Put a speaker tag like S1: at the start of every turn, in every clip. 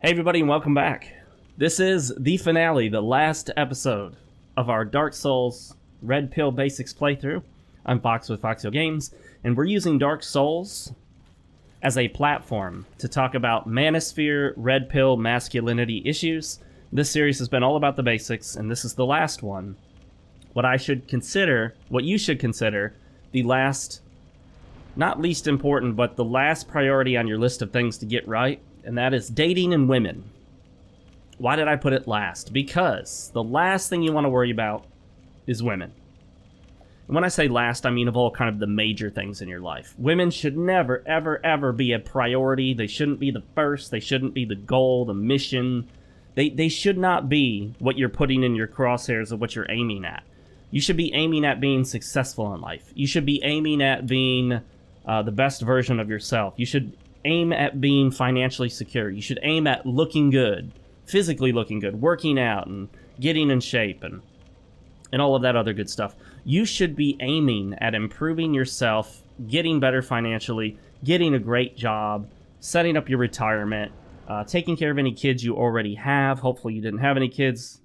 S1: Hey everybody and welcome back. This is the finale, the last episode of our Dark Souls Red Pill Basics playthrough. I'm Fox with FoxeoGames, and we're using Dark Souls as a platform to talk about manosphere, red pill, masculinity issues. This series has been all about the basics, and this is the last one. What you should consider, the last, not least important, but the last priority on your list of things to get right, and that is dating and women. Why did I put it last? Because the last thing you want to worry about is women. And when I say last, I mean of all kind of the major things in your life. Women should never, ever, ever be a priority. They shouldn't be the first. They shouldn't be the goal, the mission. They should not be what you're putting in your crosshairs of what you're aiming at. You should be aiming at being successful in life. You should be aiming at being the best version of yourself. You should aim at being financially secure. You should aim at looking good, physically looking good, working out and getting in shape and all of that other good stuff. You should be aiming at improving yourself, getting better financially, getting a great job, setting up your retirement, taking care of any kids you already have. Hopefully you didn't have any kids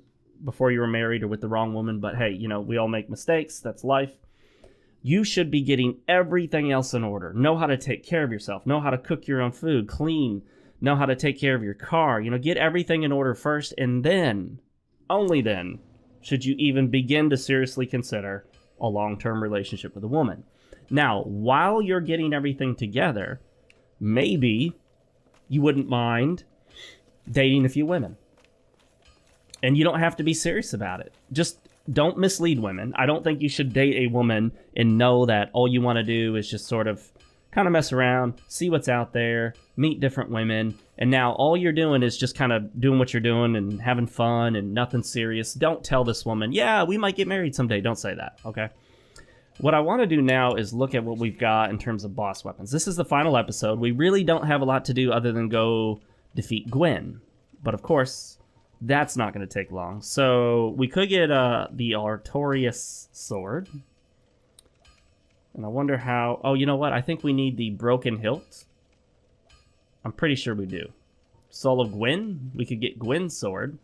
S1: before you were married or with the wrong woman, but hey, you know, we all make mistakes. That's life. You should be getting everything else in order. Know how to take care of yourself. Know how to cook your own food, clean. Know how to take care of your car. You know, get everything in order first, and then, only then, should you even begin to seriously consider a long-term relationship with a woman. Now, while you're getting everything together, maybe you wouldn't mind dating a few women. And you don't have to be serious about it. Just don't mislead women. I don't think you should date a woman and know that all you want to do is just sort of kind of mess around, see what's out there, meet different women, and now all you're doing is just kind of doing what you're doing and having fun and nothing serious. Don't tell this woman, yeah, we might get married someday. Don't say that, okay? What I want to do now is look at what we've got in terms of boss weapons. This is the final episode. We really don't have a lot to do other than go defeat Gwen. But of course, that's not going to take long. So we could get the Artorias sword. And I wonder how... Oh, you know what? I think we need the broken hilt. I'm pretty sure we do. Soul of Gwen. We could get Gwen's sword.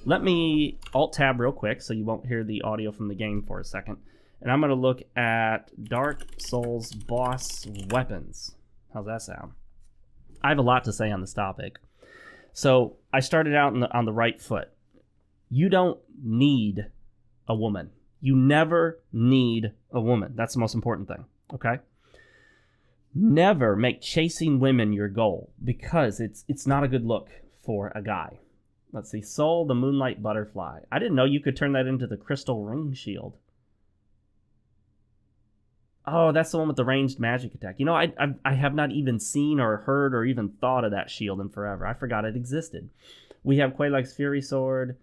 S1: Let me Alt-Tab real quick so you won't hear the audio from the game for a second. And I'm going to look at Dark Souls boss weapons. How's that sound? I have a lot to say on this topic. So I started out on the right foot. You don't need a woman. You never need a woman. That's the most important thing, okay? Never make chasing women your goal because it's not a good look for a guy. Let's see. Soul, the Moonlight Butterfly. I didn't know you could turn that into the Crystal Ring Shield. Oh, that's the one with the ranged magic attack. You know, I have not even seen or heard or even thought of that shield in forever. I forgot it existed. We have Quelaag's Fury Sword.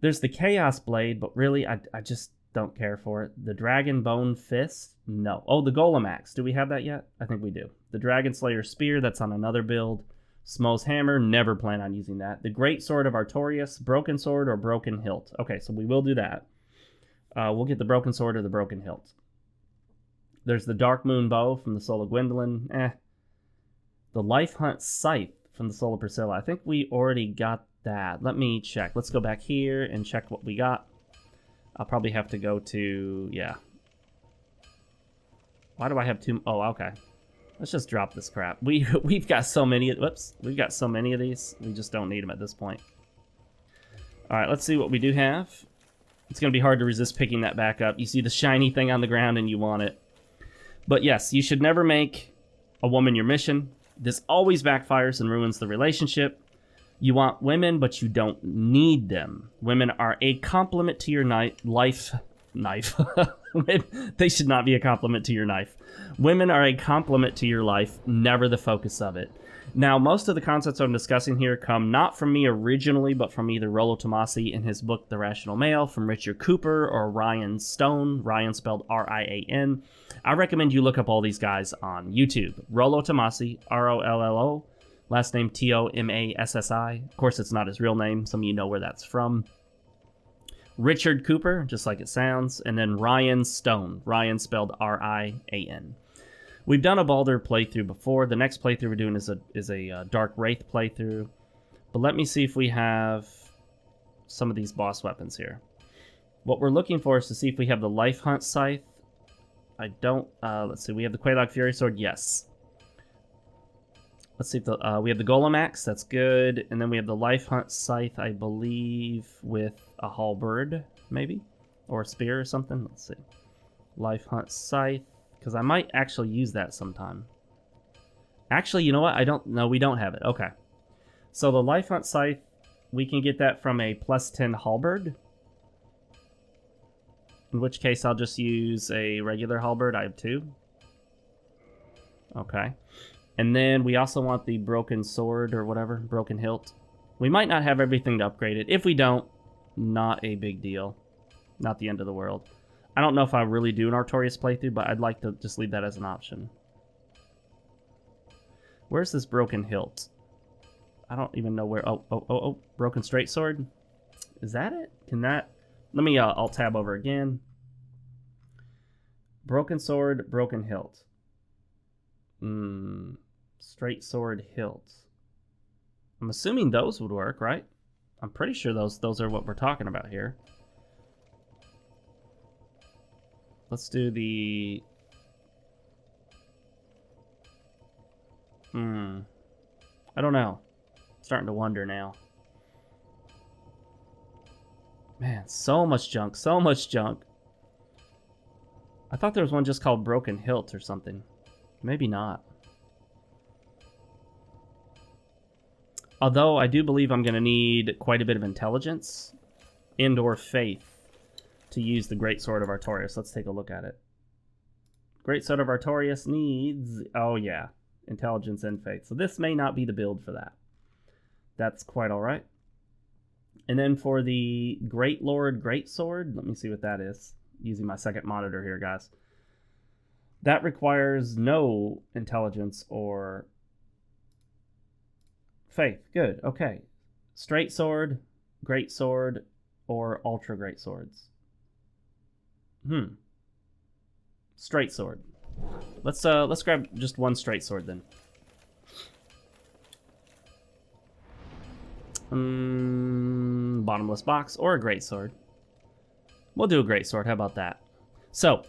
S1: There's the Chaos Blade, but really, I just don't care for it. The Dragon Bone Fist? No. Oh, the Golem Axe. Do we have that yet? I think we do. The Dragon Slayer Spear, that's on another build. Smo's Hammer, never plan on using that. The Great Sword of Artorias, Broken Sword or Broken Hilt. Okay, so we will do that. We'll get the Broken Sword or the Broken Hilt. There's the Dark Moon Bow from the Soul of Gwendolyn. The Life Hunt Scythe from the Soul of Priscilla. I think we already got that. Let me check. Let's go back here and check what we got. I'll probably have to go to... Yeah. Why do I have two... Oh, okay. Let's just drop this crap. We've got so many... Whoops. We've got so many of these. We just don't need them at this point. Alright, let's see what we do have. It's going to be hard to resist picking that back up. You see the shiny thing on the ground and you want it. But yes, you should never make a woman your mission. This always backfires and ruins the relationship. You want women, but you don't need them. Women are a complement to your life. They should not be a complement to your knife. Women are a complement to your life, never the focus of it. Now, most of the concepts I'm discussing here come not from me originally, but from either Rollo Tomasi in his book, The Rational Male, from Richard Cooper, or Ryan Stone, Ryan spelled R-I-A-N. I recommend you look up all these guys on YouTube. Rollo Tomasi, R-O-L-L-O, last name T-O-M-A-S-S-I. Of course, it's not his real name. Some of you know where that's from. Richard Cooper, just like it sounds, and then Ryan Stone, Ryan spelled R-I-A-N. We've done a Baldur playthrough before. The next playthrough we're doing is a Dark Wraith playthrough. But let me see if we have some of these boss weapons here. What we're looking for is to see if we have the Life Hunt Scythe. I don't... let's see. We have the Quelaag Fury Sword. Yes. Let's see if the, we have the Golem Axe. That's good. And then we have the Life Hunt Scythe, I believe, with a halberd, maybe? Or a spear or something. Let's see. Life Hunt Scythe. Because I might actually use that sometime. Actually, you know what? I don't... No, we don't have it. Okay. So the Life Hunt Scythe, we can get that from a +10 halberd. In which case, I'll just use a regular halberd. I have 2. Okay. And then we also want the broken sword or whatever. Broken hilt. We might not have everything to upgrade it. If we don't, not a big deal. Not the end of the world. I don't know if I really do an Artorias playthrough, but I'd like to just leave that as an option. Where's this broken hilt? I don't even know where... Oh. Broken straight sword? Is that it? Can that... Let me Alt tab over again. Broken sword, broken hilt. Straight sword, hilt. I'm assuming those would work, right? I'm pretty sure those are what we're talking about here. Let's do the... I don't know. I'm starting to wonder now. Man, so much junk, so much junk. I thought there was one just called Broken Hilt or something. Maybe not. Although I do believe I'm going to need quite a bit of intelligence and or faith to use the Great Sword of Artorias. Let's take a look at it. Great Sword of Artorias needs... Oh yeah, intelligence and faith. So this may not be the build for that. That's quite alright. And then for the Great Lord Great Sword, let me see what that is. Using my second monitor here, guys. That requires no intelligence or faith. Good, okay. Straight Sword, Great Sword, or Ultra Great Swords. Straight Sword. Let's grab just one Straight Sword then. Bottomless box or a Great Sword. We'll do a Great Sword. How about that? So,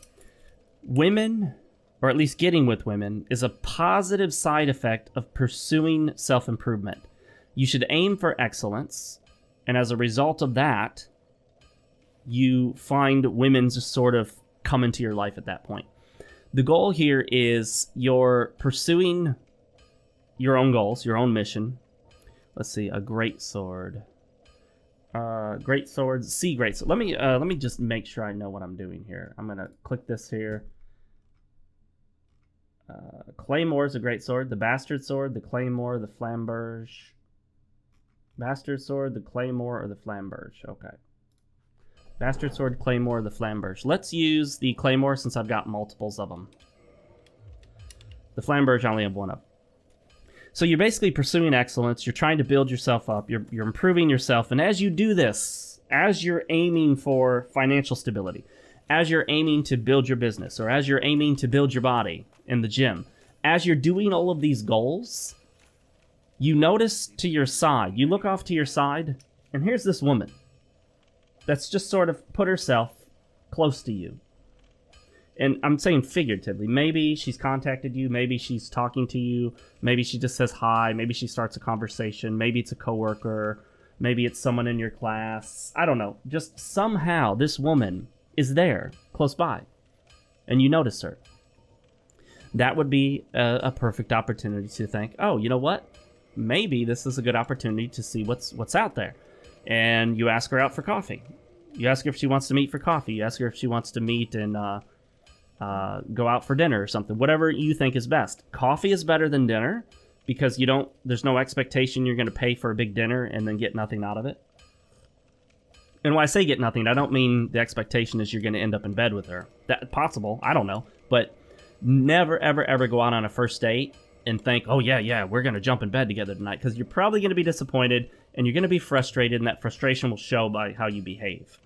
S1: women, or at least getting with women, is a positive side effect of pursuing self-improvement. You should aim for excellence, and as a result of that, you find women just sort of come into your life at that point. The goal here is you're pursuing your own goals, your own mission. Let's see, a Great Sword. Great Swords, C Great Sword. Let me just make sure I know what I'm doing here. I'm gonna click this here. Claymore is a Great Sword. The Bastard Sword, the Claymore, the Flamberge. Bastard Sword, the Claymore, or the Flamberge. Okay. Bastard Sword, Claymore, the Flamberge. Let's use the Claymore since I've got multiples of them. The Flamberge I only have one of. So you're basically pursuing excellence. You're trying to build yourself up. You're improving yourself. And as you do this, as you're aiming for financial stability, as you're aiming to build your business, or as you're aiming to build your body in the gym, as you're doing all of these goals, you notice to your side, you look off to your side, and here's this woman that's just sort of put herself close to you. And I'm saying figuratively. Maybe she's contacted you. Maybe she's talking to you. Maybe she just says hi. Maybe she starts a conversation. Maybe it's a coworker. Maybe it's someone in your class. I don't know. Just somehow this woman is there, close by, and you notice her. That would be a perfect opportunity to think, oh, you know what? Maybe this is a good opportunity to see what's out there. And you ask her out for coffee. You ask her if she wants to meet for coffee. You ask her if she wants to meet and go out for dinner or something. Whatever you think is best. Coffee is better than dinner because there's no expectation you're going to pay for a big dinner and then get nothing out of it. And when I say get nothing, I don't mean the expectation is you're going to end up in bed with her. That's possible. I don't know. But never, ever, ever go out on a first date and think, oh, yeah, we're going to jump in bed together tonight, because you're probably going to be disappointed and you're going to be frustrated, and that frustration will show by how you behave.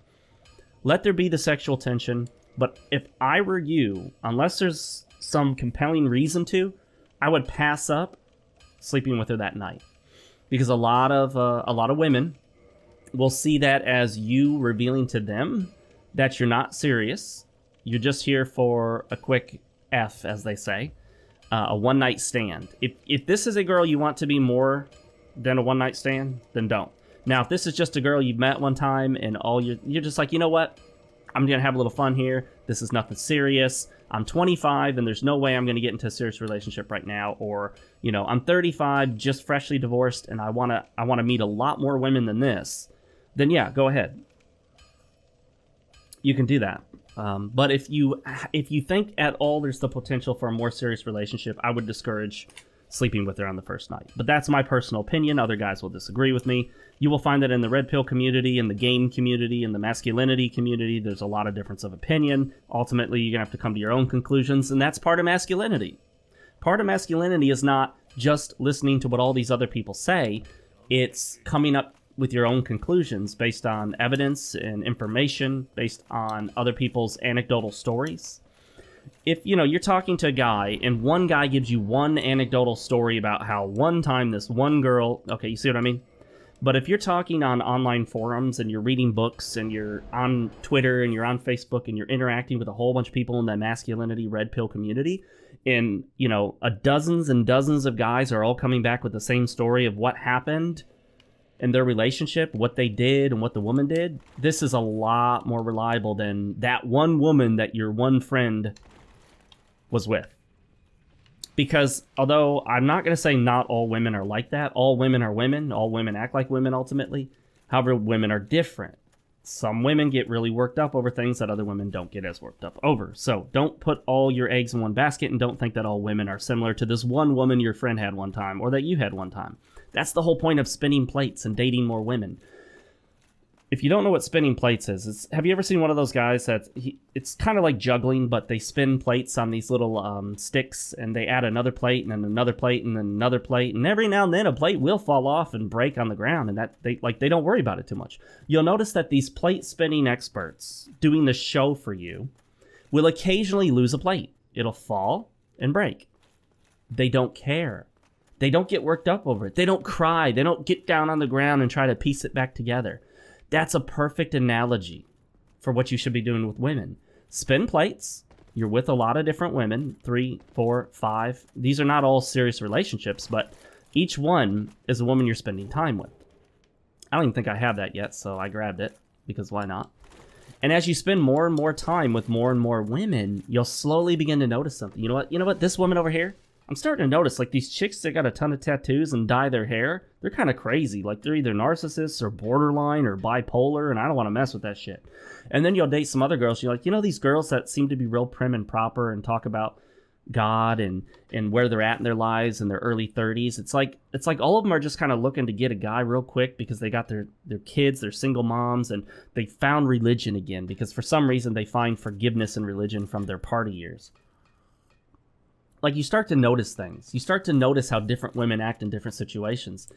S1: Let there be the sexual tension, but if I were you, unless there's some compelling reason to, I would pass up sleeping with her that night. because a lot of women will see that as you revealing to them that you're not serious. You're just here for a quick F, as they say, a one-night stand. If this is a girl you want to be more than a one-night stand, then don't. Now, if this is just a girl you've met one time and you're just like, you know what? I'm going to have a little fun here. This is nothing serious. I'm 25 and there's no way I'm going to get into a serious relationship right now. Or, you know, I'm 35, just freshly divorced, and I want to meet a lot more women than this. Then yeah, go ahead. You can do that. But if you think at all there's the potential for a more serious relationship, I would discourage sleeping with her on the first night. But that's my personal opinion. Other guys will disagree with me. You will find that in the red pill community, in the game community, in the masculinity community, there's a lot of difference of opinion. Ultimately, you're going to have to come to your own conclusions, and that's part of masculinity. Part of masculinity is not just listening to what all these other people say. It's coming up with your own conclusions based on evidence and information, based on other people's anecdotal stories. If, you know, you're talking to a guy and one guy gives you one anecdotal story about how one time this one girl, okay, you see what I mean? But if you're talking on online forums and you're reading books and you're on Twitter and you're on Facebook and you're interacting with a whole bunch of people in the masculinity red pill community, and, you know, dozens and dozens of guys are all coming back with the same story of what happened in their relationship, what they did and what the woman did, this is a lot more reliable than that one woman that your one friend was with. Because although I'm not going to say not all women are like that, all women are women, all women act like women ultimately. However, women are different. Some women get really worked up over things that other women don't get as worked up over. So don't put all your eggs in one basket and don't think that all women are similar to this one woman your friend had one time or that you had one time. That's the whole point of spinning plates and dating more women. If you don't know what spinning plates is, have you ever seen one of those guys it's kind of like juggling, but they spin plates on these little sticks, and they add another plate and then another plate and then another plate, and every now and then a plate will fall off and break on the ground, and that they don't worry about it too much. You'll notice that these plate spinning experts doing the show for you will occasionally lose a plate. It'll fall and break. They don't care. They don't get worked up over it. They don't cry. They don't get down on the ground and try to piece it back together. That's a perfect analogy for what you should be doing with women. Spin plates. You're with a lot of different women, 3, 4, 5. These are not all serious relationships, but each one is a woman you're spending time with. I don't even think I have that yet, so I grabbed it because why not? And as you spend more and more time with more and more women, you'll slowly begin to notice something. You know what? This woman over here, I'm starting to notice, like, these chicks that got a ton of tattoos and dye their hair, they're kind of crazy. Like, they're either narcissists or borderline or bipolar, and I don't want to mess with that shit. And then you'll date some other girls. You're like, you know, these girls that seem to be real prim and proper and talk about God and where they're at in their lives in their early 30s. It's like all of them are just kind of looking to get a guy real quick because they got their kids, they're single moms, and they found religion again because for some reason they find forgiveness in religion from their party years. Like, you start to notice things. You start to notice how different women act in different situations.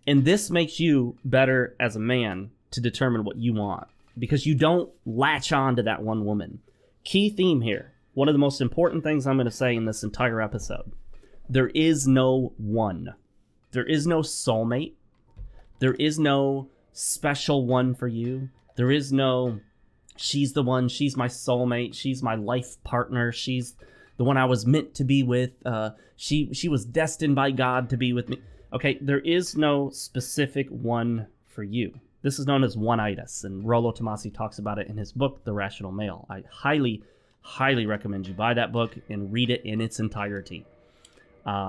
S1: And this makes you better as a man to determine what you want, because you don't latch on to that one woman. Key theme here. One of the most important things I'm going to say in this entire episode. There is no one. There is no soulmate. There is no special one for you. There is no, she's the one, she's my soulmate, she's my life partner, she's the one I was meant to be with. She was destined by God to be with me. Okay, there is no specific one for you. This is known as one-itis, and Rollo Tomasi talks about it in his book, The Rational Male. I highly, highly recommend you buy that book and read it in its entirety.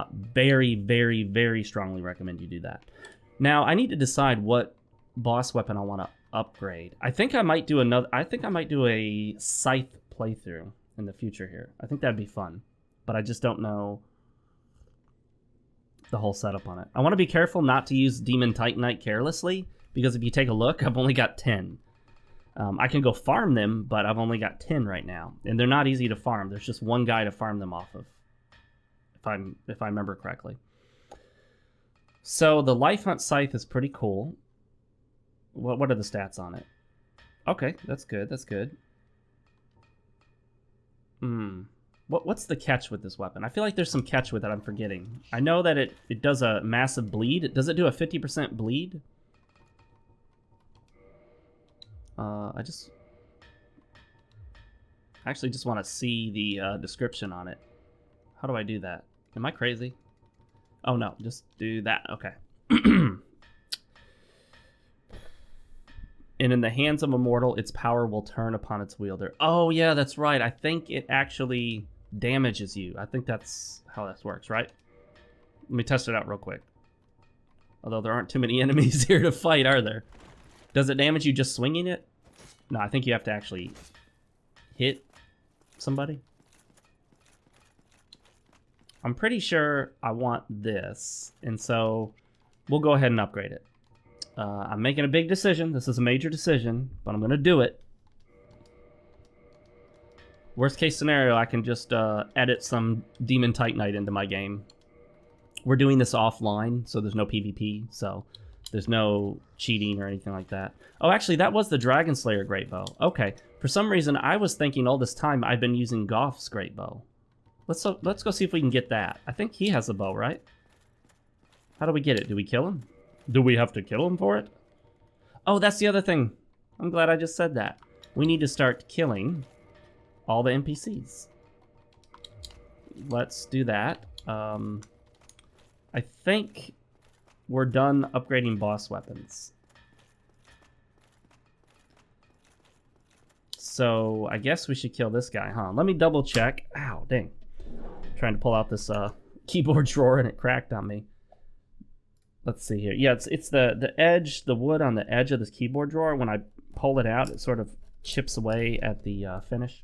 S1: Very, very, very strongly recommend you do that. Now, I need to decide what boss weapon I want to upgrade. I think I might do a scythe playthrough in the future here. I think that'd be fun, but I just don't know the whole setup on it. I want to be careful not to use Demon Titanite carelessly, because if you take a look, I've only got 10. I can go farm them, but I've only got 10 right now, and they're not easy to farm. There's just one guy to farm them off of, if I remember correctly. So the Life Hunt Scythe is pretty cool. What are the stats on it? Okay, that's good. That's good. What's the catch with this weapon? I feel like there's some catch with it I'm forgetting. I know that it does a massive bleed. Does it do a 50% bleed? I actually just want to see the description on it. How do I do that? Am I crazy? Oh no, just do that. Okay. And in the hands of a mortal, its power will turn upon its wielder. Oh yeah, that's right. I think it actually damages you. I think that's how this works, right? Let me test it out real quick. Although there aren't too many enemies here to fight, are there? Does it damage you just swinging it? No, I think you have to actually hit somebody. I'm pretty sure I want this, and so we'll go ahead and upgrade it. I'm making a big decision. This is a major decision, but I'm going to do it. Worst case scenario, I can just edit some Demon Titanite into my game. We're doing this offline, so there's no PvP, so there's no cheating or anything like that. Oh, actually, that was the Dragon Slayer Great Bow. Okay. For some reason, I was thinking all this time I've been using Goff's Great Bow. Let's go see if we can get that. I think he has a bow, right? How do we get it? Do we kill him? Do we have to kill him for it? Oh, that's the other thing. I'm glad I just said that. We need to start killing all the NPCs. Let's do that. I think we're done upgrading boss weapons. So I guess we should kill this guy, huh? Let me double check. Ow, dang. Trying to pull out this keyboard drawer and it cracked on me. Let's see here. Yeah, it's the edge, the wood on the edge of this keyboard drawer. When I pull it out, it sort of chips away at the finish.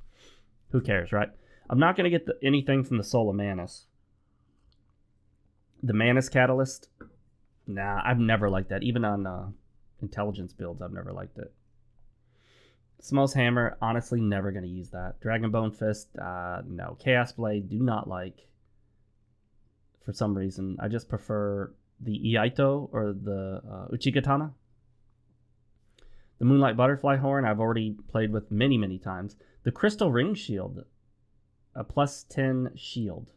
S1: Who cares, right? I'm not going to get anything from the Soul of Manus. The Manus Catalyst? Nah, I've never liked that. Even on intelligence builds, I've never liked it. Smo's Hammer, honestly, never going to use that. Dragonbone Fist, no. Chaos Blade, do not like. For some reason, I just prefer the Iaito or the Uchigatana. The Moonlight Butterfly Horn, I've already played with many, many times. The Crystal Ring Shield, a plus 10 shield.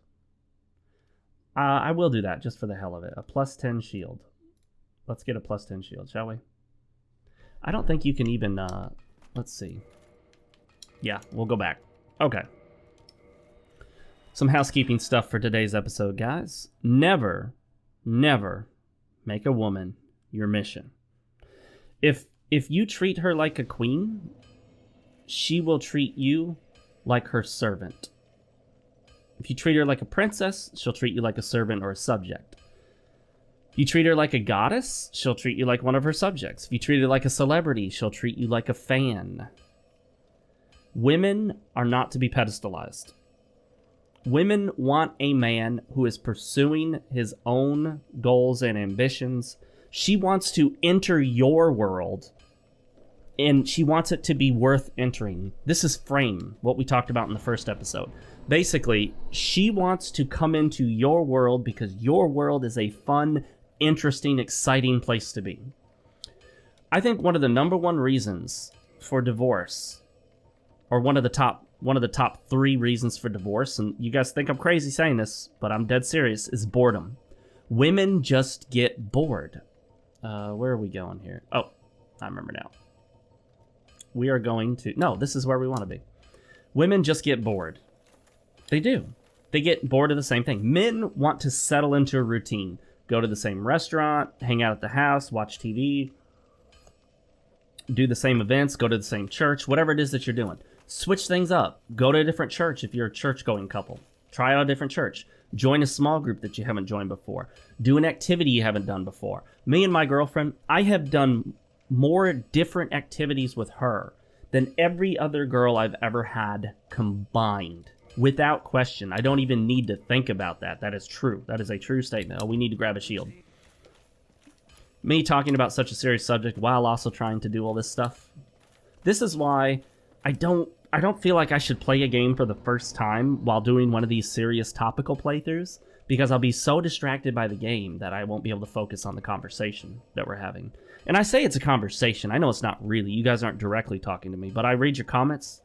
S1: I will do that just for the hell of it. A plus 10 shield. Let's get a plus 10 shield, shall we? I don't think you can even... let's see. Yeah, we'll go back. Okay. Some housekeeping stuff for today's episode, guys. Never make a woman your mission. If you treat her like a queen, she will treat you like her servant. If you treat her like a princess, she'll treat you like a servant or a subject. If you treat her like a goddess, she'll treat you like one of her subjects. If you treat her like a celebrity, she'll treat you like a fan. Women are not to be pedestalized. Women want a man who is pursuing his own goals and ambitions. She wants to enter your world, and she wants it to be worth entering. This is Frame, what we talked about in the first episode. Basically, she wants to come into your world because your world is a fun, interesting, exciting place to be. I think one of the number one reasons for divorce, or one of the top 3 reasons for divorce, and you guys think I'm crazy saying this, but I'm dead serious, is boredom. Women just get bored. Where are we going here? Oh, I remember now. We are going to... No, this is where we want to be. Women just get bored. They do. They get bored of the same thing. Men want to settle into a routine. Go to the same restaurant, hang out at the house, watch TV, do the same events, go to the same church, whatever it is that you're doing. Switch things up. Go to a different church if you're a church-going couple. Try out a different church. Join a small group that you haven't joined before. Do an activity you haven't done before. Me and my girlfriend, I have done more different activities with her than every other girl I've ever had combined. Without question. I don't even need to think about that. That is true. That is a true statement. Oh, we need to grab a shield. Me talking about such a serious subject while also trying to do all this stuff. This is why I don't feel like I should play a game for the first time while doing one of these serious topical playthroughs, because I'll be so distracted by the game that I won't be able to focus on the conversation that we're having. And I say it's a conversation. I know it's not really. You guys aren't directly talking to me, but I read your comments.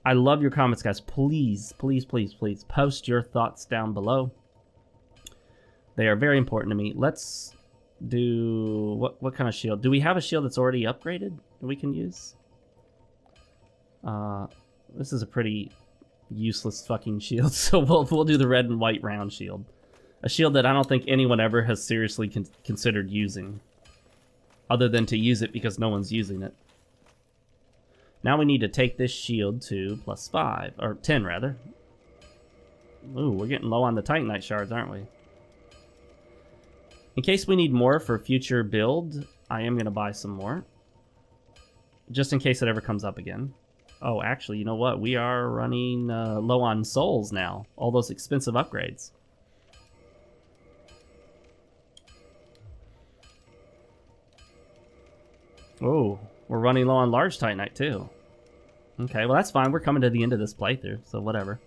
S1: I love your comments, guys. Please, please, please, please post your thoughts down below. They are very important to me. Let's do... What kind of shield? Do we have a shield that's already upgraded that we can use? This is a pretty useless fucking shield, so we'll do the red and white round shield. A shield that I don't think anyone ever has seriously considered using. Other than to use it because no one's using it. Now we need to take this shield to +5, or 10 rather. Ooh, we're getting low on the Titanite shards, aren't we? In case we need more for future build, I am going to buy some more. Just in case it ever comes up again. Oh, actually, you know what? We are running low on souls now. All those expensive upgrades. Oh, we're running low on large Titanite too. Okay, well that's fine. We're coming to the end of this playthrough, so whatever.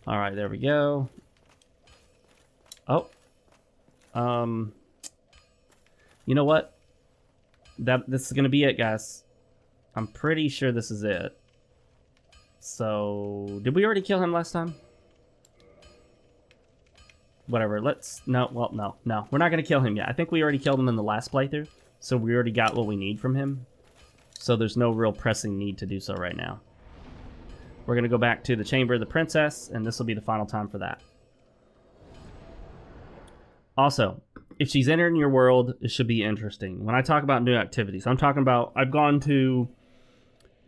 S1: Alright, there we go. Oh. You know what? This is gonna be it, guys. I'm pretty sure this is it. So, did we already kill him last time? Whatever, let's... No, well, no. We're not gonna kill him yet. I think we already killed him in the last playthrough. So we already got what we need from him. So there's no real pressing need to do so right now. We're going to go back to the Chamber of the Princess, and this will be the final time for that. Also, if she's entering your world, it should be interesting. When I talk about new activities, I'm talking about I've gone to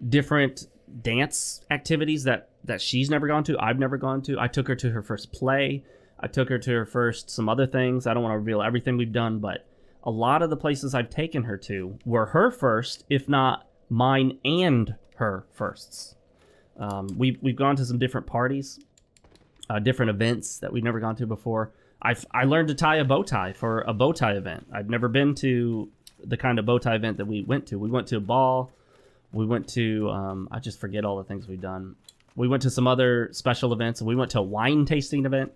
S1: different dance activities that she's never gone to, I've never gone to. I took her to her first play. I took her to her first some other things. I don't want to reveal everything we've done, but a lot of the places I've taken her to were her first, if not mine and her firsts. We've gone to some different parties, different events that we've never gone to before. I learned to tie a bow tie for a bow tie event. I've never been to the kind of bow tie event that we went to. We went to a ball. We went to, I just forget all the things we've done. We went to some other special events, and we went to a wine tasting event.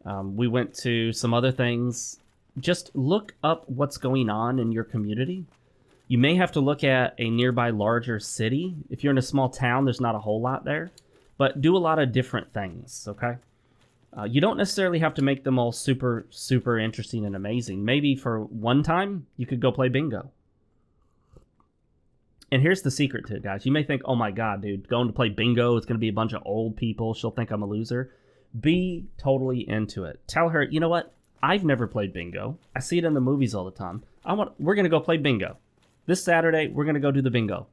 S1: We went to some other things. Just look up what's going on in your community. You may have to look at a nearby larger city. If you're in a small town, there's not a whole lot there. But do a lot of different things, okay? You don't necessarily have to make them all super, super interesting and amazing. Maybe for one time, you could go play bingo. And here's the secret to it, guys. You may think, oh my god, dude, going to play bingo, it's going to be a bunch of old people. She'll think I'm a loser. Be totally into it. Tell her, you know what? I've never played bingo. I see it in the movies all the time. We're going to go play bingo. This Saturday, we're going to go do the bingo.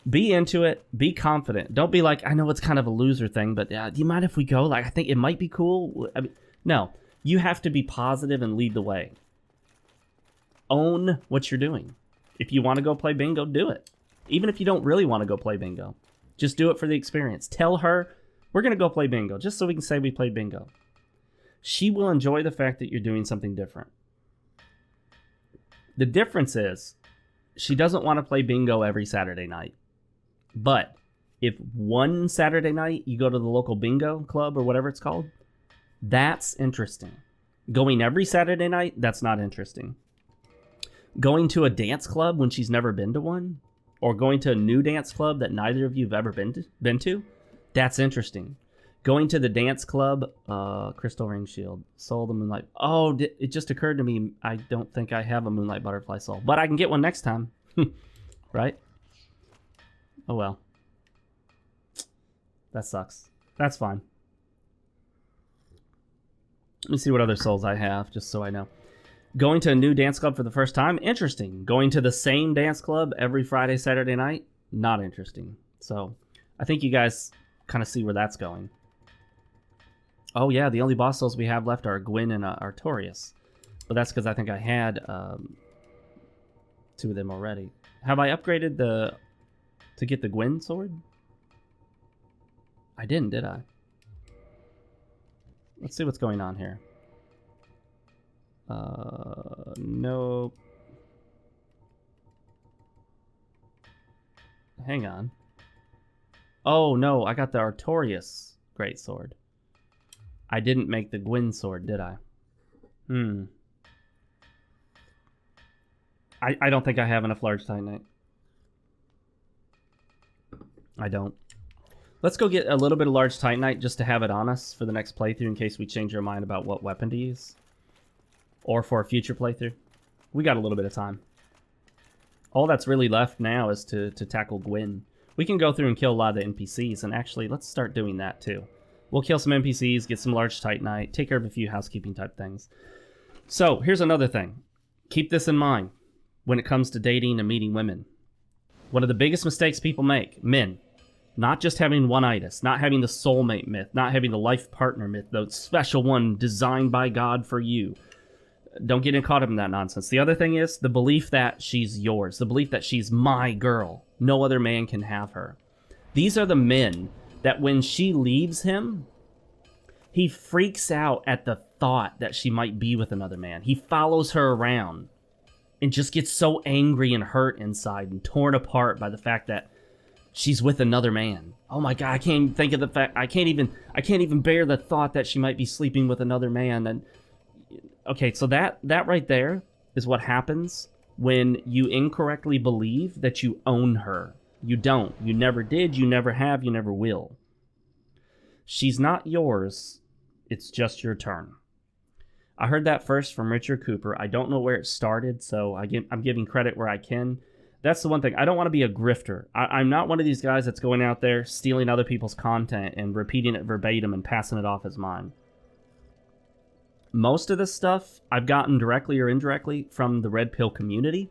S1: Be into it. Be confident. Don't be like, I know it's kind of a loser thing, but do you mind if we go? Like, I think it might be cool. I mean, no. You have to be positive and lead the way. Own what you're doing. If you want to go play bingo, do it. Even if you don't really want to go play bingo. Just do it for the experience. Tell her, we're going to go play bingo, just so we can say we played bingo. She will enjoy the fact that you're doing something different. The difference is, she doesn't want to play bingo every Saturday night. But if one Saturday night you go to the local bingo club or whatever it's called, that's interesting. Going every Saturday night, that's not interesting. Going to a dance club when she's never been to one, or going to a new dance club that neither of you have ever been to, that's interesting. Going to the dance club, Crystal Ring Shield, Soul the Moonlight. Oh, it just occurred to me, I don't think I have a Moonlight Butterfly Soul, but I can get one next time. Right? Oh well. That sucks. That's fine. Let me see what other souls I have, just so I know. Going to a new dance club for the first time? Interesting. Going to the same dance club every Friday, Saturday night? Not interesting. So, I think you guys kind of see where that's going. Oh yeah, the only boss souls we have left are Gwyn and Artorias. But that's because I think I had 2 of them already. Have I upgraded to get the Gwyn sword? I didn't, did I? Let's see what's going on here. Nope. Hang on. Oh no, I got the Artorias greatsword. I didn't make the Gwyn sword, did I? I don't think I have enough large Titanite. I don't. Let's go get a little bit of large titanite just to have it on us for the next playthrough in case we change our mind about what weapon to use. Or for a future playthrough. We got a little bit of time. All that's really left now is to tackle Gwyn. We can go through and kill a lot of the NPCs, and actually, let's start doing that too. We'll kill some NPCs, get some large titanite, take care of a few housekeeping type things. So, here's another thing. Keep this in mind when it comes to dating and meeting women. One of the biggest mistakes people make, men, not just having one-itis, not having the soulmate myth, not having the life partner myth, the special one designed by God for you. Don't get caught up in that nonsense. The other thing is the belief that she's yours, the belief that she's my girl. No other man can have her. These are the men that when she leaves him, he freaks out at the thought that she might be with another man. He follows her around and just gets so angry and hurt inside and torn apart by the fact that she's with another man. Oh my God, I can't even think of the fact, I can't even bear the thought that she might be sleeping with another man. And okay, so that right there is what happens when you incorrectly believe that you own her. You don't. You never did, you never have, you never will. She's not yours, it's just your turn. I heard that first from Richard Cooper. I don't know where it started, so I'm giving credit where I can. That's the one thing. I don't want to be a grifter. I'm not one of these guys that's going out there stealing other people's content and repeating it verbatim and passing it off as mine. Most of this stuff I've gotten directly or indirectly from the Red Pill community.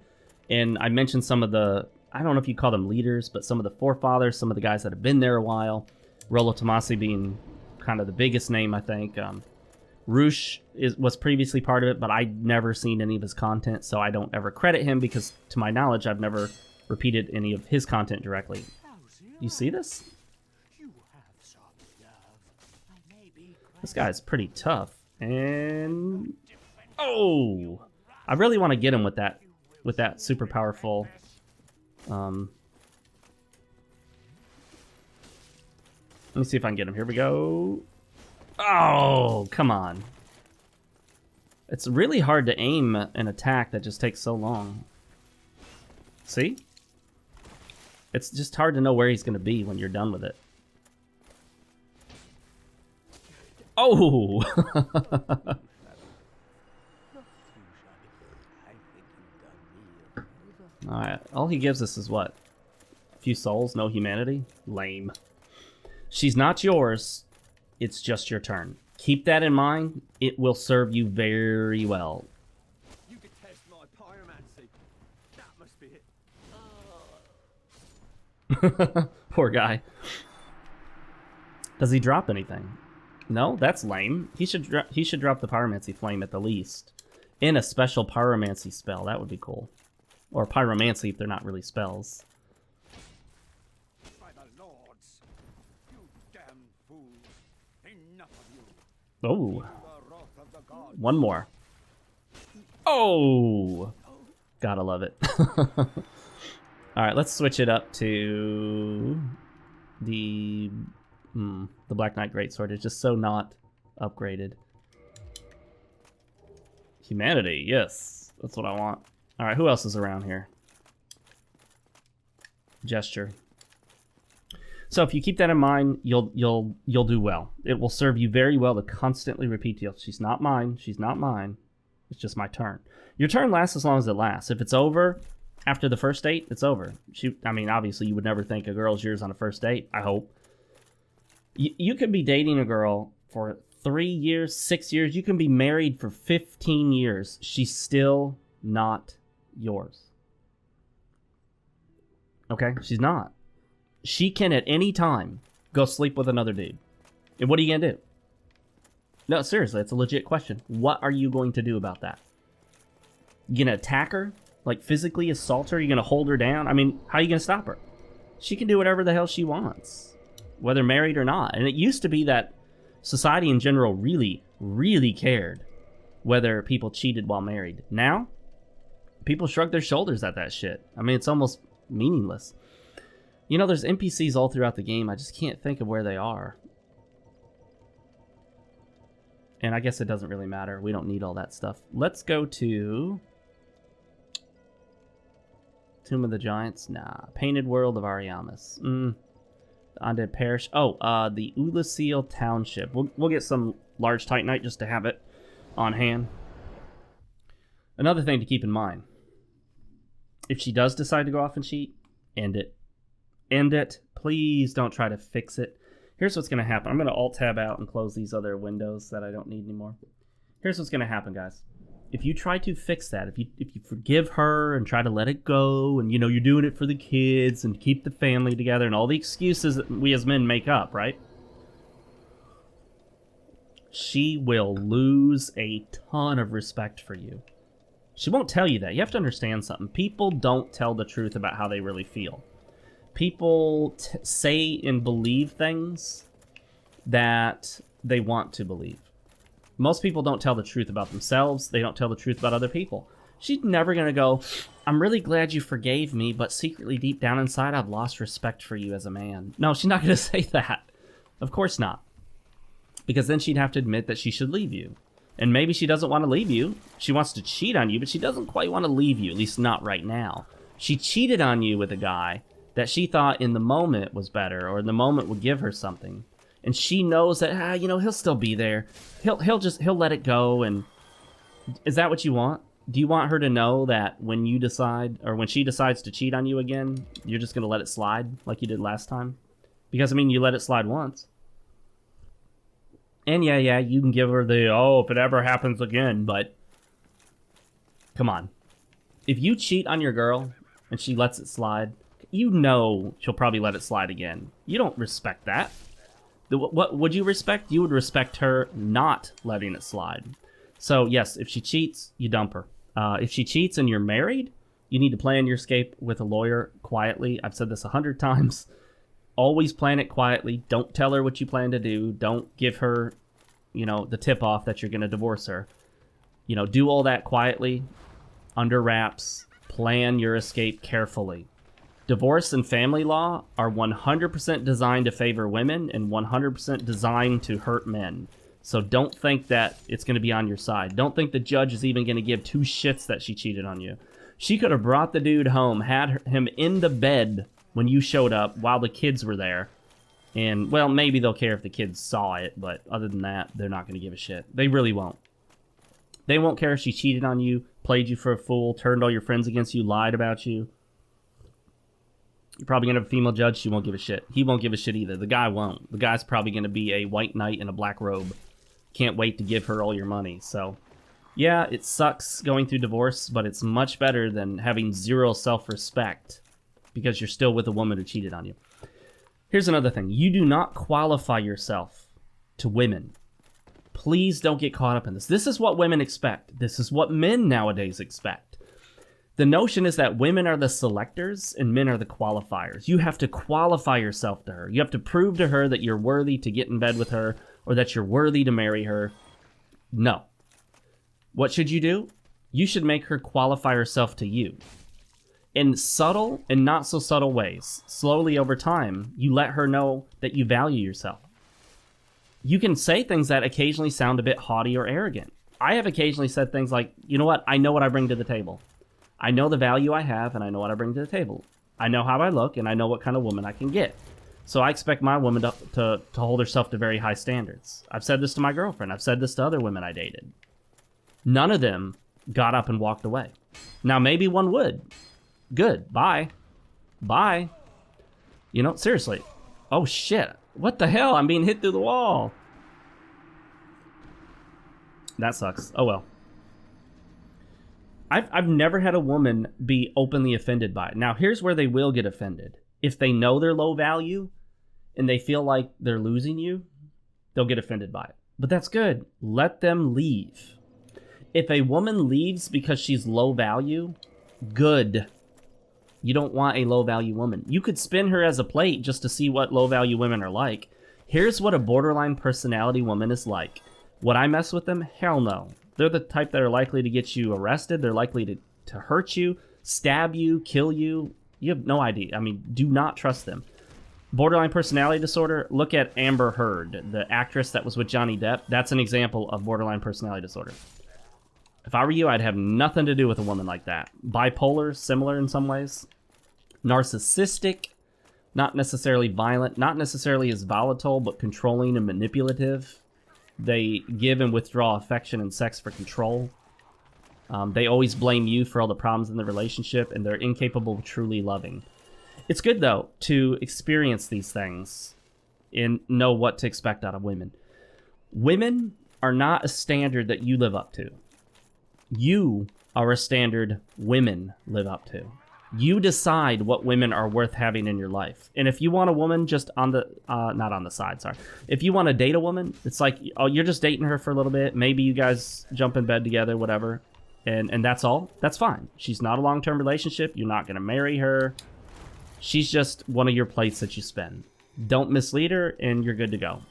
S1: And I mentioned some of the, I don't know if you call them leaders, but some of the forefathers, some of the guys that have been there a while. Rollo Tomasi being kind of the biggest name, I think. Roosh was previously part of it, but I'd never seen any of his content, so I don't ever credit him because, to my knowledge, I've never repeated any of his content directly. You see this? This guy's pretty tough. And oh, I really want to get him with that super powerful. Let me see if I can get him. Here we go. Oh, come on. It's really hard to aim an attack that just takes so long. See? It's just hard to know where he's going to be when you're done with it. Oh! Alright, all he gives us is what? A few souls, no humanity? Lame. She's not yours. It's just your turn. Keep that in mind. It will serve you very well.
S2: You could test my pyromancy. That must be it.
S1: Poor guy. Does he drop anything? No, that's lame. He should drop the pyromancy flame at the least. In a special pyromancy spell. That would be cool. Or pyromancy if they're not really spells.
S2: By the lords, you damn fools. Enough of you.
S1: Oh.
S2: The wrath of the gods.
S1: One more. Oh! Gotta love it. Alright, let's switch it up to the Black Knight Greatsword. It's just so not upgraded. Humanity, yes. That's what I want. Alright, who else is around here? Gesture. So if you keep that in mind, you'll do well. It will serve you very well to constantly repeat to she's not mine, she's not mine. It's just my turn. Your turn lasts as long as it lasts. If it's over after the first date, it's over. I mean, obviously you would never think a girl's yours on a first date, I hope. You could be dating a girl for 3 years, 6 years. You can be married for 15 years. She's still not yours. Okay? She's not. She can at any time go sleep with another dude. And what are you going to do? No, seriously, it's a legit question. What are you going to do about that? You going to attack her? Like physically assault her? You going to hold her down? I mean, how are you going to stop her? She can do whatever the hell she wants, whether married or not. And it used to be that society in general really, really cared whether people cheated while married. Now, people shrug their shoulders at that shit. I mean, it's almost meaningless. You know, there's NPCs all throughout the game. I just can't think of where they are. And I guess it doesn't really matter. We don't need all that stuff. Let's go to Tomb of the Giants. Nah. Painted World of Ariamis. Undead Parish. Oh, the Ulasil Township. We'll get some large Titanite just to have it on hand. Another thing to keep in mind. If she does decide to go off and cheat, end it. End it. Please don't try to fix it. Here's what's going to happen. I'm going to Alt-Tab out and close these other windows that I don't need anymore. Here's what's going to happen, guys. If you try to fix that, if you forgive her and try to let it go, and you're doing it for the kids and keep the family together and all the excuses that we as men make up, right? She will lose a ton of respect for you. She won't tell you that. You have to understand something. People don't tell the truth about how they really feel. People say and believe things that they want to believe. Most people don't tell the truth about themselves. They don't tell the truth about other people. She's never going to go, I'm really glad you forgave me, but secretly deep down inside, I've lost respect for you as a man. No, she's not going to say that. Of course not. Because then she'd have to admit that she should leave you. And maybe she doesn't want to leave you. She wants to cheat on you, but she doesn't quite want to leave you, at least not right now. She cheated on you with a guy that she thought in the moment was better, or in the moment would give her something. And she knows that, he'll still be there. He'll let it go. And is that what you want? Do you want her to know that when you decide, or when she decides to cheat on you again, you're just going to let it slide like you did last time? Because, you let it slide once. And yeah, you can give her the, if it ever happens again, but come on. If you cheat on your girl and she lets it slide, she'll probably let it slide again. You don't respect that. What would you respect? You would respect her not letting it slide. So, yes, if she cheats, you dump her. If she cheats and you're married, you need to plan your escape with a lawyer quietly. I've said this 100 times. Always plan it quietly. Don't tell her what you plan to do. Don't give her, the tip-off that you're going to divorce her. Do all that quietly, under wraps. Plan your escape carefully. Divorce and family law are 100% designed to favor women and 100% designed to hurt men. So don't think that it's going to be on your side. Don't think the judge is even going to give two shits that she cheated on you. She could have brought the dude home, had him in the bed when you showed up while the kids were there. And, well, maybe they'll care if the kids saw it, but other than that, they're not going to give a shit. They really won't. They won't care if she cheated on you, played you for a fool, turned all your friends against you, lied about you. You're probably going to have a female judge. She won't give a shit. He won't give a shit either. The guy won't. The guy's probably going to be a white knight in a black robe. Can't wait to give her all your money. So, yeah, it sucks going through divorce, but it's much better than having zero self-respect because you're still with a woman who cheated on you. Here's another thing. You do not qualify yourself to women. Please don't get caught up in this. This is what women expect. This is what men nowadays expect. The notion is that women are the selectors and men are the qualifiers. You have to qualify yourself to her. You have to prove to her that you're worthy to get in bed with her or that you're worthy to marry her. No. What should you do? You should make her qualify herself to you. In subtle and not so subtle ways, slowly over time, you let her know that you value yourself. You can say things that occasionally sound a bit haughty or arrogant. I have occasionally said things like, you know what? I know what I bring to the table. I know the value I have, and I know what I bring to the table. I know how I look, and I know what kind of woman I can get. So I expect my woman to hold herself to very high standards. I've said this to my girlfriend. I've said this to other women I dated. None of them got up and walked away. Now, maybe one would. Good. Bye. Bye. Seriously. Oh, shit. What the hell? I'm being hit through the wall. That sucks. Oh, well. I've never had a woman be openly offended by it. Now, here's where they will get offended. If they know they're low value and they feel like they're losing you, they'll get offended by it. But that's good. Let them leave. If a woman leaves because she's low value, good. You don't want a low value woman. You could spin her as a plate just to see what low value women are like. Here's what a borderline personality woman is like. Would I mess with them? Hell no. They're the type that are likely to get you arrested. They're likely to hurt you, stab you, kill you. You have no idea. Do not trust them. Borderline personality disorder, look at Amber Heard, the actress that was with Johnny Depp. That's an example of borderline personality disorder. If I were you, I'd have nothing to do with a woman like that. Bipolar, similar in some ways. Narcissistic, not necessarily violent, not necessarily as volatile, but controlling and manipulative. They give and withdraw affection and sex for control. They always blame you for all the problems in the relationship, and they're incapable of truly loving. It's good, though, to experience these things and know what to expect out of women. Women are not a standard that you live up to. You are a standard women live up to. You decide what women are worth having in your life. And if you want a woman just on the, not on the side, sorry. If you want to date a woman, it's like, oh, you're just dating her for a little bit. Maybe you guys jump in bed together, whatever. And that's all. That's fine. She's not a long-term relationship. You're not going to marry her. She's just one of your plates that you spend. Don't mislead her, and you're good to go.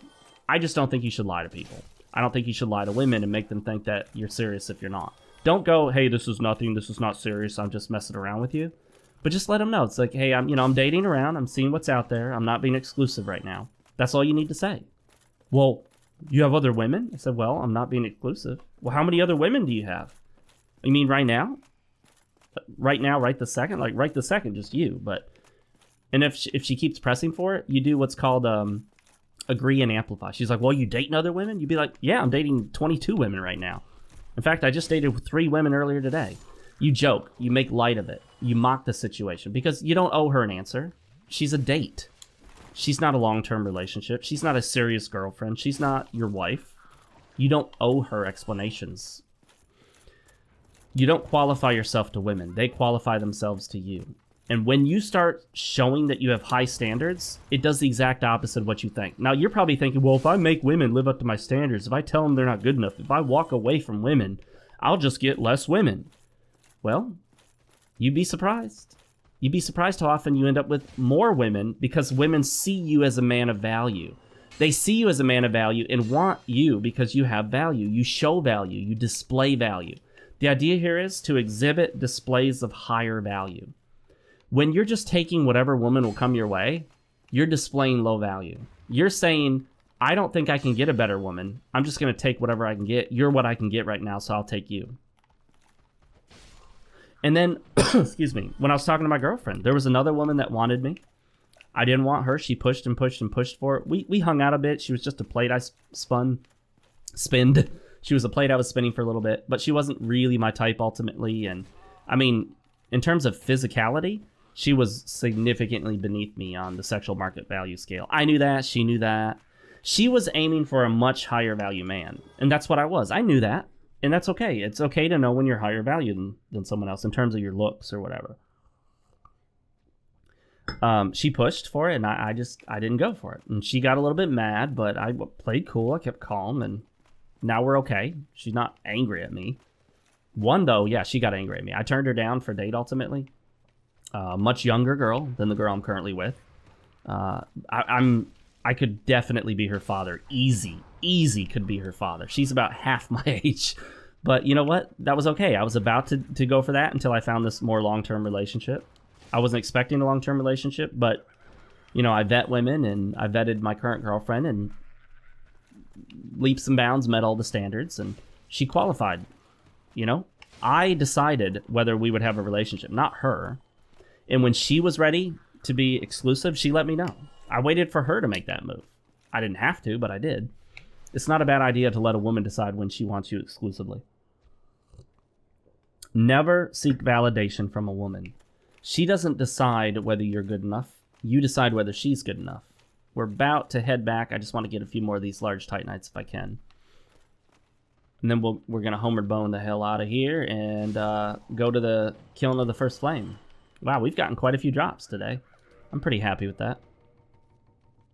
S1: I just don't think you should lie to people. I don't think you should lie to women and make them think that you're serious if you're not. Don't go, hey, this is nothing. This is not serious. I'm just messing around with you. But just let them know. It's like, hey, I'm dating around. I'm seeing what's out there. I'm not being exclusive right now. That's all you need to say. Well, you have other women? I said, well, I'm not being exclusive. Well, how many other women do you have? You mean right now? Right now, right this second? Like, right this second, just you. But, and if she keeps pressing for it, you do what's called agree and amplify. She's like, well, you dating other women? You'd be like, yeah, I'm dating 22 women right now. In fact, I just dated 3 women earlier today. You joke. You make light of it. You mock the situation because you don't owe her an answer. She's a date. She's not a long-term relationship. She's not a serious girlfriend. She's not your wife. You don't owe her explanations. You don't qualify yourself to women. They qualify themselves to you. And when you start showing that you have high standards, it does the exact opposite of what you think. Now, you're probably thinking, well, if I make women live up to my standards, if I tell them they're not good enough, if I walk away from women, I'll just get less women. Well, you'd be surprised. You'd be surprised how often you end up with more women because women see you as a man of value. They see you as a man of value and want you because you have value. You show value. You display value. The idea here is to exhibit displays of higher value. When you're just taking whatever woman will come your way, you're displaying low value. You're saying, I don't think I can get a better woman. I'm just going to take whatever I can get. You're what I can get right now, so I'll take you. And then, excuse me, when I was talking to my girlfriend, there was another woman that wanted me. I didn't want her. She pushed and pushed and pushed for it. We hung out a bit. She was just a plate I spinned. She was a plate I was spinning for a little bit, but she wasn't really my type ultimately. And I mean, in terms of physicality, she was significantly beneath me on the sexual market value scale. I knew that. She knew that. She was aiming for a much higher value man. And that's what I was. I knew that. And that's okay. It's okay to know when you're higher value than someone else in terms of your looks or whatever. She pushed for it, and I didn't go for it. And she got a little bit mad, but I played cool. I kept calm, and now we're okay. She's not angry at me. One, though, yeah, she got angry at me. I turned her down for a date, ultimately. Much younger girl than the girl I'm currently with. I could definitely be her father. Easy could be her father. She's about half my age. But you know what? That was okay. I was about to go for that until I found this more long-term relationship. I wasn't expecting a long-term relationship, but, you know, I vet women, and I vetted my current girlfriend, and leaps and bounds met all the standards, and she qualified. You know? I decided whether we would have a relationship, not her. And when she was ready to be exclusive, she let me know. I waited for her to make that move. I didn't have to, but I did. It's not a bad idea to let a woman decide when she wants you exclusively. Never seek validation from a woman. She doesn't decide whether you're good enough. You decide whether she's good enough. We're about to head back. I just want to get a few more of these large Titanites if I can. And then we're going to homeward bone the hell out of here and go to the killing of the first flame. Wow, we've gotten quite a few drops today. I'm pretty happy with that.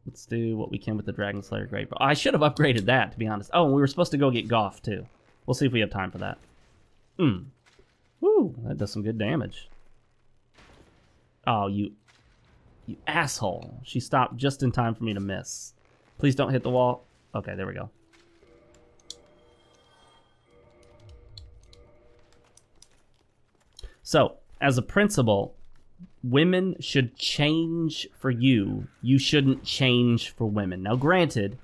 S1: Let's do what we can with the Dragon Slayer Great. I should have upgraded that, to be honest. Oh, and we were supposed to go get Goff, too. We'll see if we have time for that. Woo, that does some good damage. Oh, you asshole. She stopped just in time for me to miss. Please don't hit the wall. Okay, there we go. So, as a principle, women should change for you. You shouldn't change for women. Now, granted,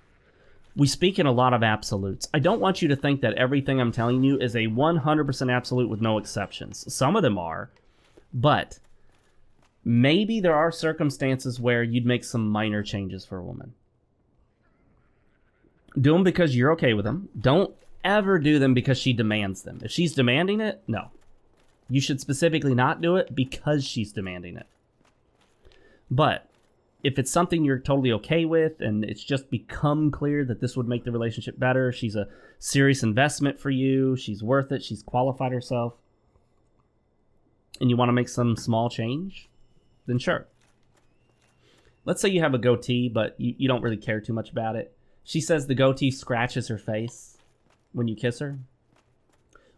S1: we speak in a lot of absolutes. I don't want you to think that everything I'm telling you is a 100% absolute with no exceptions. Some of them are, but Maybe there are circumstances where you'd make some minor changes for a woman. Do them because you're okay with them. Don't ever do them because she demands them. If she's demanding it, no. You should specifically not do it because she's demanding it. But if it's something you're totally okay with and it's just become clear that this would make the relationship better, she's a serious investment for you, she's worth it, she's qualified herself, and you want to make some small change, then sure. Let's say you have a goatee, but you don't really care too much about it. She says the goatee scratches her face when you kiss her.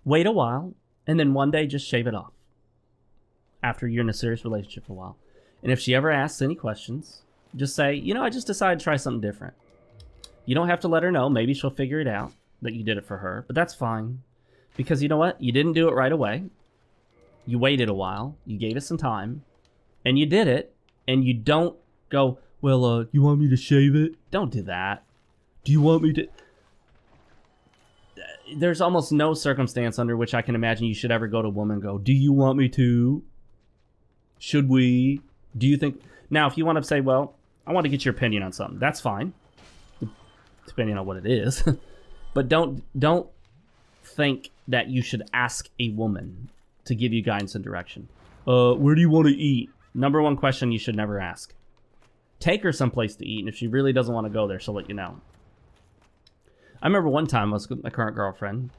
S1: Wait a while, and then one day just shave it off after you're in a serious relationship for a while. And if she ever asks any questions, just say, you know, I just decided to try something different. You don't have to let her know. Maybe she'll figure it out that you did it for her, but that's fine. Because you know what? You didn't do it right away. You waited a while. You gave it some time. And you did it. And you don't go, well, you want me to shave it? Don't do that. Do you want me to... There's almost no circumstance under which I can imagine you should ever go to a woman and go, do you want me to? Should we? Do you think... Now, if you want to say, well, I want to get your opinion on something, that's fine. Depending on what it is. But don't think that you should ask a woman to give you guidance and direction. Where do you want to eat? Number one question you should never ask. Take her someplace to eat, and if she really doesn't want to go there, she'll let you know. I remember one time I was with my current girlfriend.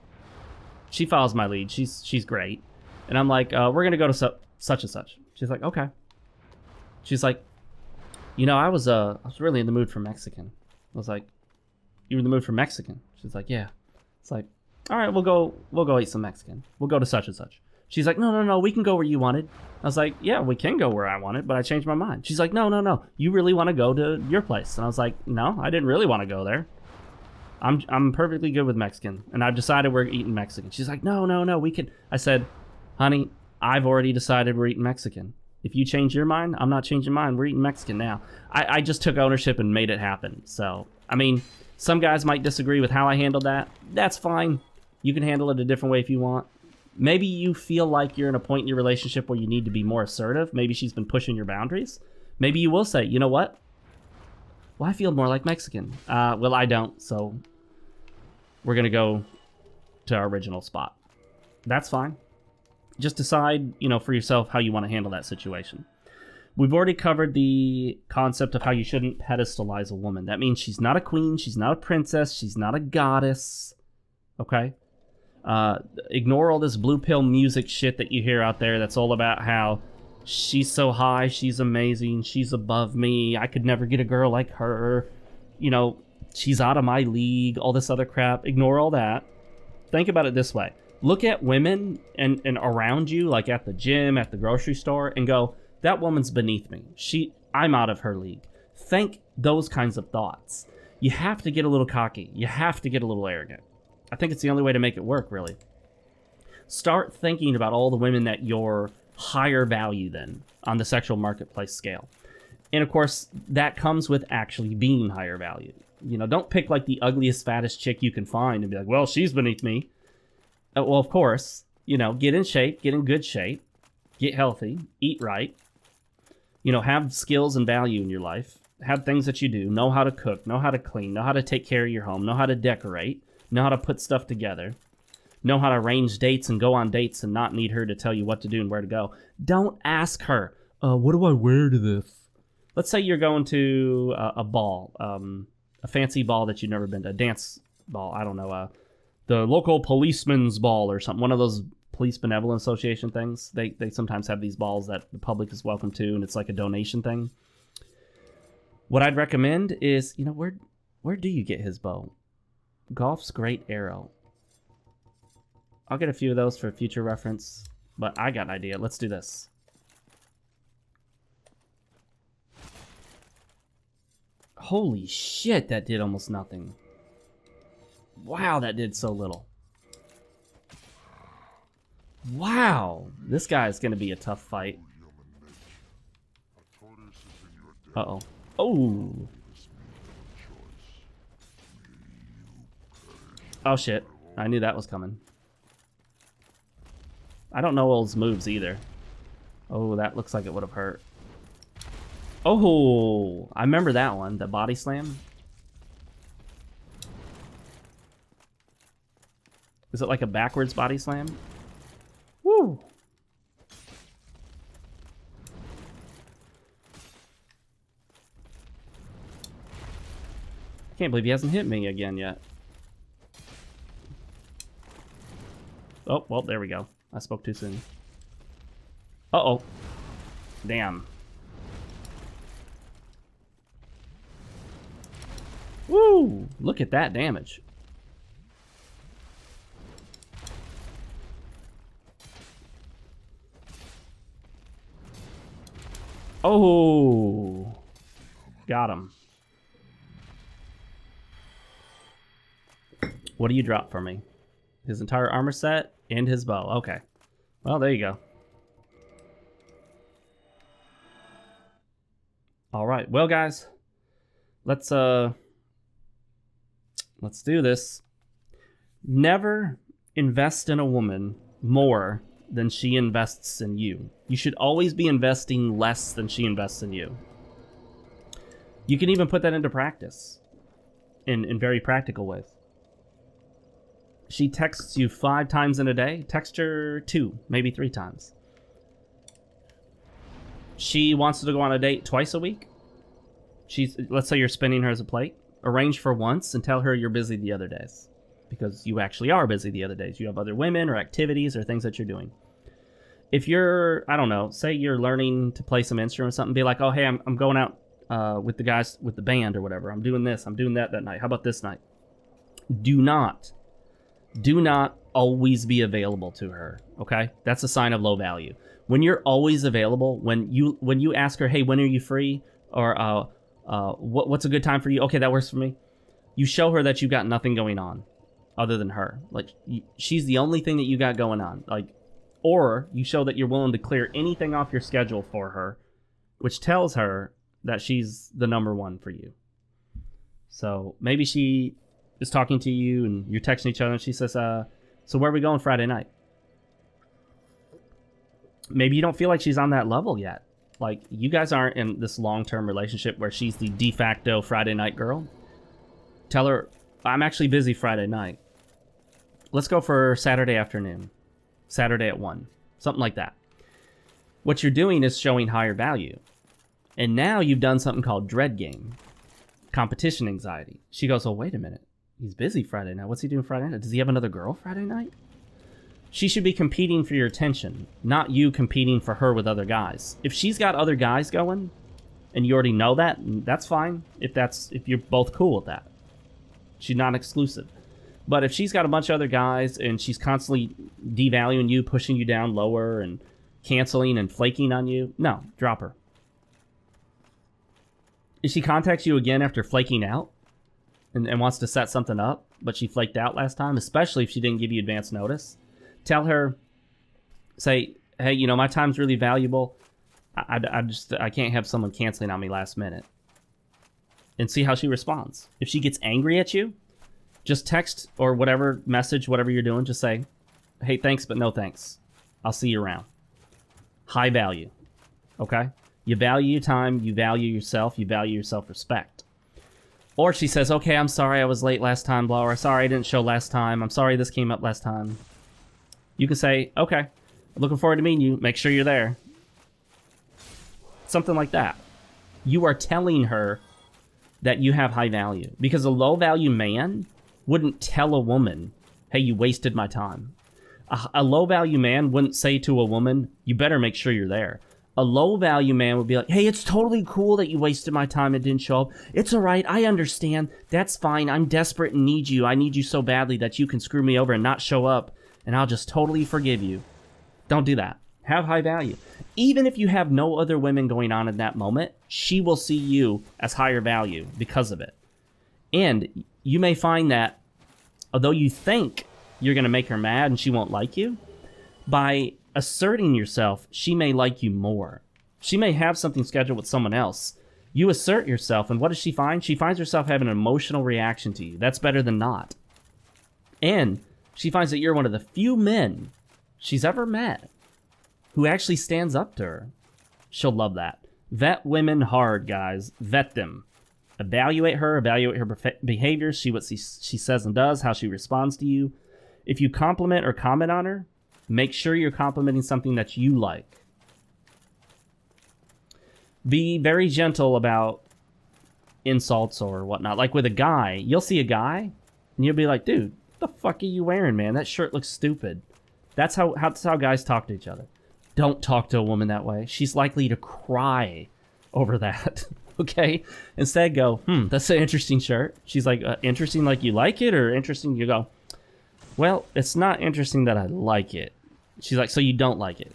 S1: She follows my lead. She's great. And I'm like, we're going to go to such and such. She's like, okay. She's like, you know, I was really in the mood for Mexican. I was like, you were in the mood for Mexican? She's like, yeah. It's like, all right, we'll go eat some Mexican. We'll go to such and such. She's like, no, we can go where you wanted. I was like, yeah, we can go where I wanted, but I changed my mind. She's like, no, you really want to go to your place? And I was like, no, I didn't really want to go there. I'm perfectly good with Mexican, and I've decided we're eating Mexican. She's like, no, we can. I said, honey, I've already decided we're eating Mexican. If you change your mind, I'm not changing mine. We're eating Mexican now. I just took ownership and made it happen. So, I mean, some guys might disagree with how I handled that. That's fine. You can handle it a different way if you want. Maybe you feel like you're in a point in your relationship where you need to be more assertive. Maybe she's been pushing your boundaries. Maybe you will say, you know what? Well, I feel more like Mexican. Well, I don't, so we're going to go to our original spot. That's fine. Just decide, for yourself how you want to handle that situation. We've already covered the concept of how you shouldn't pedestalize a woman. That means she's not a queen, she's not a princess, she's not a goddess. Okay? Ignore all this blue pill music shit that you hear out there that's all about how she's so high, she's amazing, she's above me, I could never get a girl like her, she's out of my league, all this other crap. Ignore all that. Think about it this way. Look at women and around you, like at the gym, at the grocery store, and go, that woman's beneath me. I'm out of her league. Think those kinds of thoughts. You have to get a little cocky. You have to get a little arrogant. I think it's the only way to make it work, really. Start thinking about all the women that you're higher value than on the sexual marketplace scale. And of course, that comes with actually being higher value. Don't pick like the ugliest, fattest chick you can find and be like, well, she's beneath me. Well, of course, get in shape, get in good shape, get healthy, eat right, have skills and value in your life, have things that you do, know how to cook, know how to clean, know how to take care of your home, know how to decorate, know how to put stuff together, know how to arrange dates and go on dates and not need her to tell you what to do and where to go. Don't ask her, what do I wear to this? Let's say you're going to a ball, a fancy ball that you've never been to, a dance ball, I don't know, the local policeman's ball or something, one of those police benevolent association things. They sometimes have these balls that the public is welcome to, and it's like a donation thing. What I'd recommend is, where do you get his bow? Golf's Great Arrow. I'll get a few of those for future reference, but I got an idea. Let's do this. Holy shit, that did almost nothing. Wow, that did so little. Wow, this guy is going to be a tough fight. Uh-oh. Oh. Oh, shit. I knew that was coming. I don't know all his moves either. Oh, that looks like it would have hurt. Oh, I remember that one, the body slam. Is it like a backwards body slam? Woo! I can't believe he hasn't hit me again yet. Oh, well, there we go. I spoke too soon. Uh-oh. Damn. Woo! Look at that damage. Oh! Got him. What do you drop for me? His entire armor set and his bow. Okay. Well, there you go. All right. Well, guys, let's do this. Never invest in a woman more than she invests in you. You should always be investing less than she invests in you. You can even put that into practice in very practical ways. She texts you 5 times in a day. Text her 2, maybe 3 times. She wants to go on a date twice a week. Let's say you're spinning her as a plate. Arrange for once and tell her you're busy the other days. Because you actually are busy the other days. You have other women or activities or things that you're doing. If you're, I don't know, say you're learning to play some instrument or something, be like, oh, hey, I'm going out with the guys, with the band or whatever. I'm doing this, I'm doing that night. How about this night? Do not always be available to her, okay? That's a sign of low value. When you're always available, when you ask her, hey, when are you free? Or what's a good time for you? Okay, that works for me. You show her that you've got nothing going on other than her. Like, she's the only thing that you got going on. Like, or you show that you're willing to clear anything off your schedule for her, which tells her that she's the number one for you. So maybe she is talking to you and you're texting each other and she says, so where are we going Friday night? Maybe you don't feel like she's on that level yet. Like, you guys aren't in this long-term relationship where she's the de facto Friday night girl. Tell her, I'm actually busy Friday night. Let's go for Saturday afternoon. Saturday at 1. Something like that. What you're doing is showing higher value. And now you've done something called dread game. Competition anxiety. She goes, oh, wait a minute. He's busy Friday night. What's he doing Friday night? Does he have another girl Friday night? She should be competing for your attention, not you competing for her with other guys. If she's got other guys going, and you already know that, that's fine. If you're both cool with that. She's not exclusive. But if she's got a bunch of other guys and she's constantly devaluing you, pushing you down lower and canceling and flaking on you, no, drop her. If she contacts you again after flaking out and wants to set something up, but she flaked out last time, especially if she didn't give you advance notice, tell her, say, hey, you know, my time's really valuable. I can't have someone canceling on me last minute. And see how she responds. If she gets angry at you, just text or whatever message, whatever you're doing, just say, hey, thanks, but no thanks. I'll see you around. High value. Okay? You value your time, you value yourself, you value your self-respect. Or she says, okay, I'm sorry I was late last time, blah, or sorry I didn't show last time, I'm sorry this came up last time. You can say, okay, looking forward to meeting you, make sure you're there. Something like that. You are telling her that you have high value. Because a low-value man wouldn't tell a woman, hey, you wasted my time. A low-value man wouldn't say to a woman, you better make sure you're there. A low-value man would be like, hey, it's totally cool that you wasted my time and didn't show up. It's all right. I understand. That's fine. I'm desperate and need you. I need you so badly that you can screw me over and not show up, and I'll just totally forgive you. Don't do that. Have high value. Even if you have no other women going on in that moment, she will see you as higher value because of it. And you may find that, although you think you're going to make her mad and she won't like you, by asserting yourself, she may like you more. She may have something scheduled with someone else. You assert yourself, and what does she find? She finds herself having an emotional reaction to you. That's better than not. And she finds that you're one of the few men she's ever met who actually stands up to her. She'll love that. Vet women hard, guys. Vet them. Evaluate her behavior, see what she says and does, how she responds to you. If you compliment or comment on her, make sure you're complimenting something that you like. Be very gentle about insults or whatnot. Like with a guy, you'll see a guy and you'll be like, dude, what the fuck are you wearing, man? That shirt looks stupid. That's how guys talk to each other. Don't talk to a woman that way. She's likely to cry over that. Okay? Instead go, that's an interesting shirt. She's like, interesting like you like it, or interesting you go, well, it's not interesting that I like it. She's like, so you don't like it.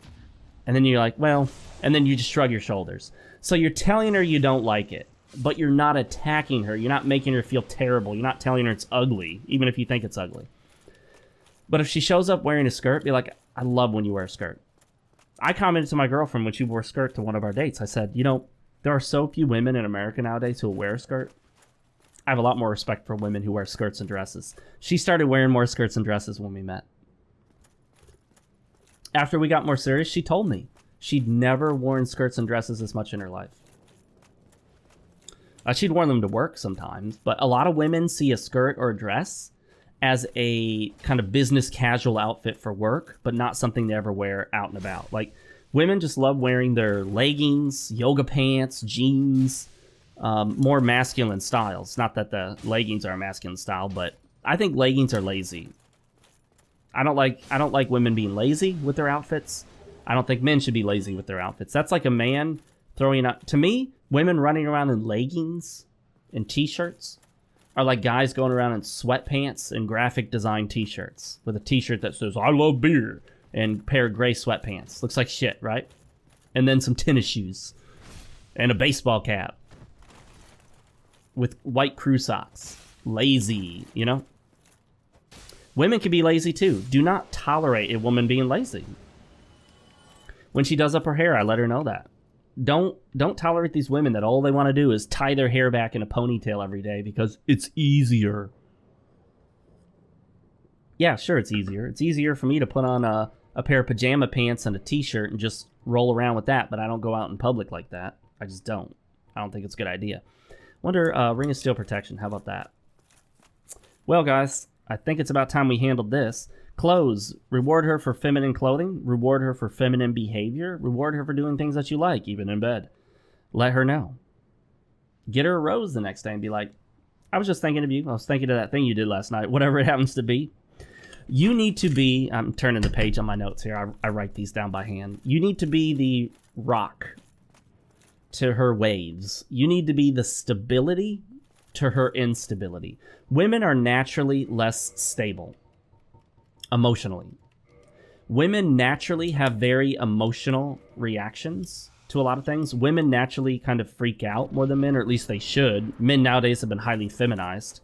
S1: And then you're like, well, and then you just shrug your shoulders. So you're telling her you don't like it, but you're not attacking her. You're not making her feel terrible. You're not telling her it's ugly, even if you think it's ugly. But if she shows up wearing a skirt, be like, I love when you wear a skirt. I commented to my girlfriend when she wore a skirt to one of our dates. I said, you know, there are so few women in America nowadays who wear a skirt. I have a lot more respect for women who wear skirts and dresses. She started wearing more skirts and dresses when we met. After we got more serious, she told me she'd never worn skirts and dresses as much in her life. She'd worn them to work sometimes, but a lot of women see a skirt or a dress as a kind of business casual outfit for work, but not something they ever wear out and about. Like, women just love wearing their leggings, yoga pants, jeans, more masculine styles. Not that the leggings are a masculine style, but I think leggings are lazy. I don't like women being lazy with their outfits. I don't think men should be lazy with their outfits. That's like a man throwing out, to me, women running around in leggings and t-shirts are like guys going around in sweatpants and graphic design t-shirts with a t-shirt that says, I love beer, and a pair of gray sweatpants. Looks like shit, right? And then some tennis shoes and a baseball cap with white crew socks. Lazy, you know? Women can be lazy too. Do not tolerate a woman being lazy. When she does up her hair, I let her know that. Don't tolerate these women that all they want to do is tie their hair back in a ponytail every day because it's easier. Yeah, sure, it's easier. It's easier for me to put on a pair of pajama pants and a t-shirt and just roll around with that, but I don't go out in public like that. I just don't. I don't think it's a good idea. Wonder, Ring of Steel protection. How about that? Well, guys, I think it's about time we handled this. Clothes. Reward her for feminine clothing. Reward her for feminine behavior. Reward her for doing things that you like, even in bed. Let her know. Get her a rose the next day and be like, I was just thinking of you. I was thinking of that thing you did last night, whatever it happens to be. You need to be, I'm turning the page on my notes here. I write these down by hand. You need to be the rock to her waves. You need to be the stability to her instability. Women are naturally less stable emotionally. Women naturally have very emotional reactions to a lot of things. Women naturally kind of freak out more than men, or at least they should. Men nowadays have been highly feminized.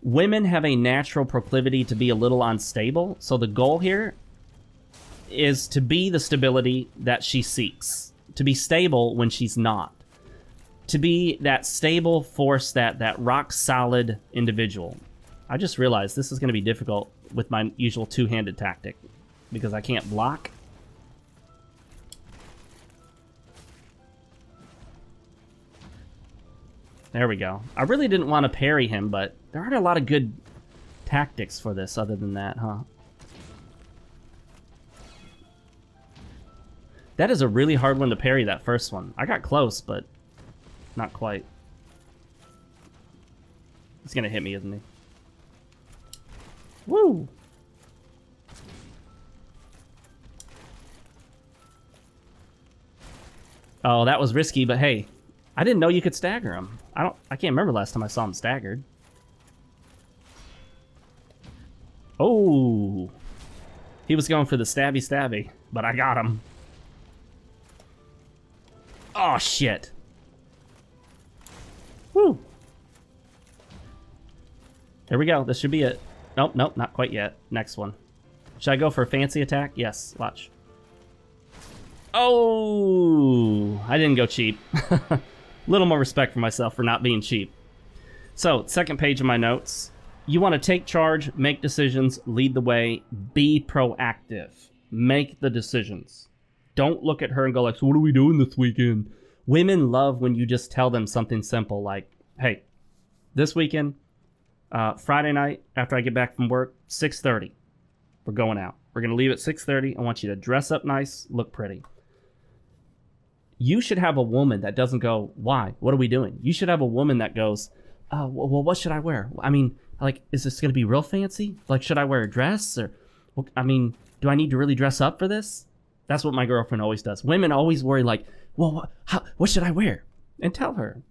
S1: Women have a natural proclivity to be a little unstable, so the goal here is to be the stability that she seeks. To be stable when she's not. To be that stable force, that rock-solid individual. I just realized this is going to be difficult with my usual two-handed tactic because I can't block. There we go. I really didn't want to parry him, but there aren't a lot of good tactics for this other than that, huh? That is a really hard one to parry, that first one. I got close, but not quite. He's going to hit me, isn't he? Woo! Oh, that was risky, but hey, I didn't know you could stagger him. I can't remember last time I saw him staggered. Oh! He was going for the stabby, but I got him. Oh, shit. Woo! There we go. This should be it. Nope, nope, not quite yet. Next one. Should I go for a fancy attack? Yes, watch. Oh! I didn't go cheap. A little more respect for myself for not being cheap. So, second page of my notes. You want to take charge, make decisions, lead the way, be proactive. Make the decisions. Don't look at her and go like, so what are we doing this weekend? Women love when you just tell them something simple like, hey, this weekend, Friday night after I get back from work, 6:30, we're going out. We're going to leave at 6:30. I want you to dress up nice, look pretty. You should have a woman that doesn't go, why? What are we doing? You should have a woman that goes, well, what should I wear? I mean, like, is this going to be real fancy? Like, should I wear a dress? Or, I mean, do I need to really dress up for this? That's what my girlfriend always does. Women always worry like, well, what should I wear? And tell her.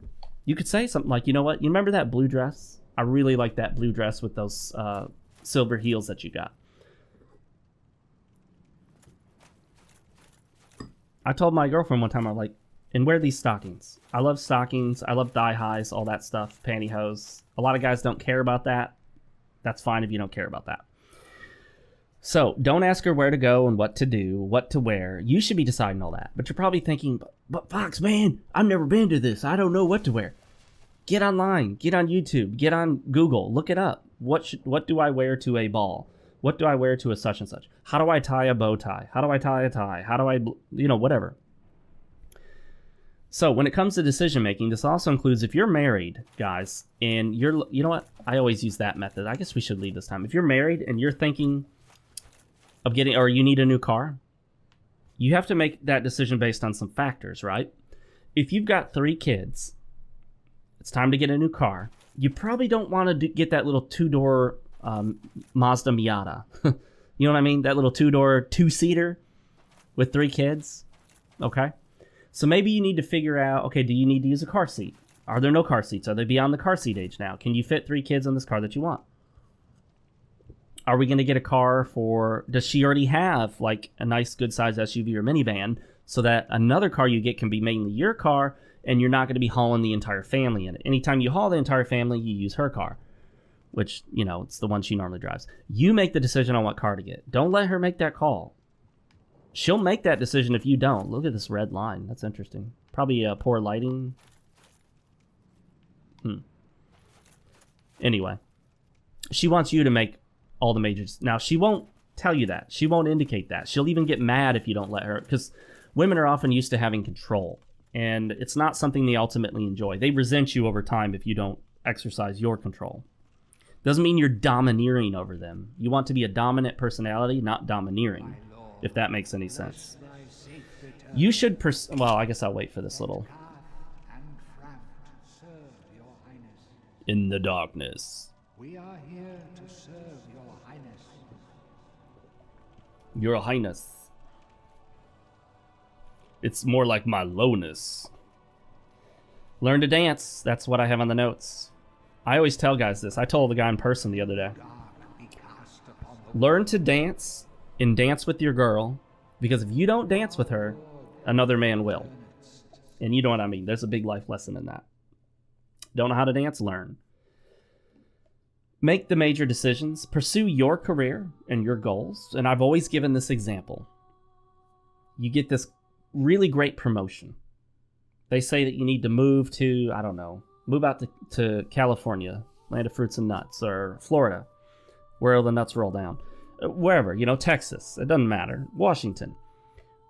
S1: You could say something like, you know what? You remember that blue dress? I really like that blue dress with those silver heels that you got. I told my girlfriend one time, I'm like, and wear these stockings. I love stockings. I love thigh highs, all that stuff, pantyhose. A lot of guys don't care about that. That's fine if you don't care about that. So don't ask her where to go and what to do, what to wear. You should be deciding all that. But you're probably thinking, but Fox, man, I've never been to this. I don't know what to wear. Get online. Get on YouTube. Get on Google. Look it up. What do I wear to a ball? What do I wear to a such and such? How do I tie a bow tie? How do I tie a tie? How do I, whatever. So when it comes to decision making, this also includes if you're married, guys, and you know what? I always use that method. I guess we should leave this time. If you're married and you're thinking of getting, or you need a new car, you have to make that decision based on some factors, right? If you've got 3 kids, it's time to get a new car. You probably don't want to get that little 2-door Mazda Miata. You know what I mean? That little 2-door 2-seater with 3 kids. Okay. So maybe you need to figure out, okay, do you need to use a car seat? Are there no car seats? Are they beyond the car seat age now? Can you fit 3 kids in this car that you want? Are we going to get a car for, does she already have like a nice good size SUV or minivan so that another car you get can be mainly your car and you're not going to be hauling the entire family in it? Anytime you haul the entire family, you use her car, which, it's the one she normally drives. You make the decision on what car to get. Don't let her make that call. She'll make that decision if you don't. Look at this red line. That's interesting. Probably poor lighting. Anyway, she wants you to make all the majors. Now, she won't tell you that. She won't indicate that. She'll even get mad if you don't let her, because women are often used to having control, and it's not something they ultimately enjoy. They resent you over time if you don't exercise your control. Doesn't mean you're domineering over them. You want to be a dominant personality, not domineering, if that makes any sense. You should well, I guess I'll wait for this little. In the darkness.
S2: We are here to serve your highness.
S1: Your highness. It's more like my lowness. Learn to dance. That's what I have on the notes. I always tell guys this. I told the guy in person the other day. Learn to dance and dance with your girl, because if you don't dance with her, another man will. And you know what I mean. There's a big life lesson in that. Don't know how to dance? Learn. Make the major decisions. Pursue your career and your goals. And I've always given this example. You get this really great promotion. They say that you need to move to, I don't know, move out to California, land of fruits and nuts, or Florida, where all the nuts roll down. Wherever, Texas, it doesn't matter. Washington.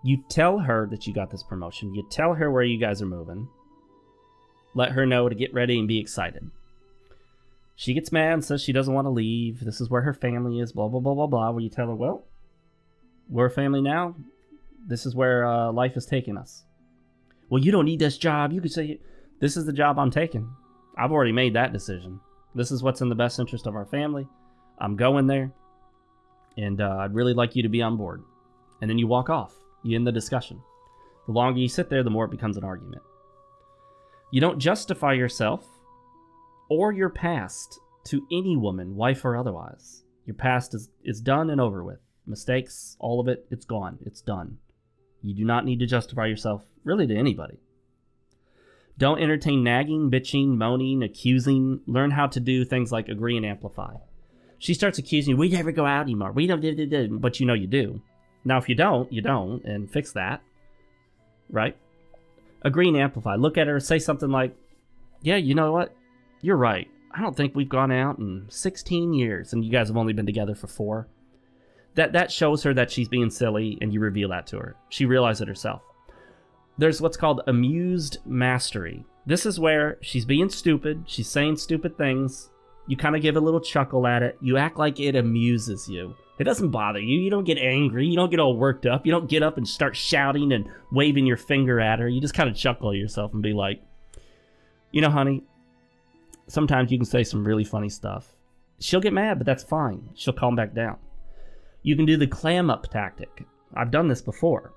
S1: You tell her that you got this promotion. You tell her where you guys are moving. Let her know to get ready and be excited. She gets mad and says she doesn't want to leave. This is where her family is, blah, blah, blah, blah, blah. Well, you tell her, well, we're a family now. This is where life is taking us. Well, you don't need this job. You could say, this is the job I'm taking. I've already made that decision. This is what's in the best interest of our family. I'm going there. And I'd really like you to be on board. And then you walk off. You end the discussion. The longer you sit there, the more it becomes an argument. You don't justify yourself or your past to any woman, wife or otherwise. Your past is done and over with. Mistakes, all of it, it's gone. It's done. You do not need to justify yourself really to anybody. Don't entertain nagging, bitching, moaning, accusing. Learn how to do things like agree and amplify. She starts accusing you, we never go out anymore. We don't, but you do. Now, if you don't, you don't, and fix that. Right? Agree and amplify. Look at her, say something like, yeah, you know what? You're right. I don't think we've gone out in 16 years, and you guys have only been together for 4. That shows her that she's being silly, and you reveal that to her. She realizes it herself. There's what's called amused mastery. This is where she's being stupid, she's saying stupid things, you kind of give a little chuckle at it, you act like it amuses you. It doesn't bother you, you don't get angry, you don't get all worked up, you don't get up and start shouting and waving your finger at her, you just kind of chuckle at yourself and be like, you know, honey, sometimes you can say some really funny stuff. She'll get mad, but that's fine. She'll calm back down. You can do the clam up tactic. I've done this before.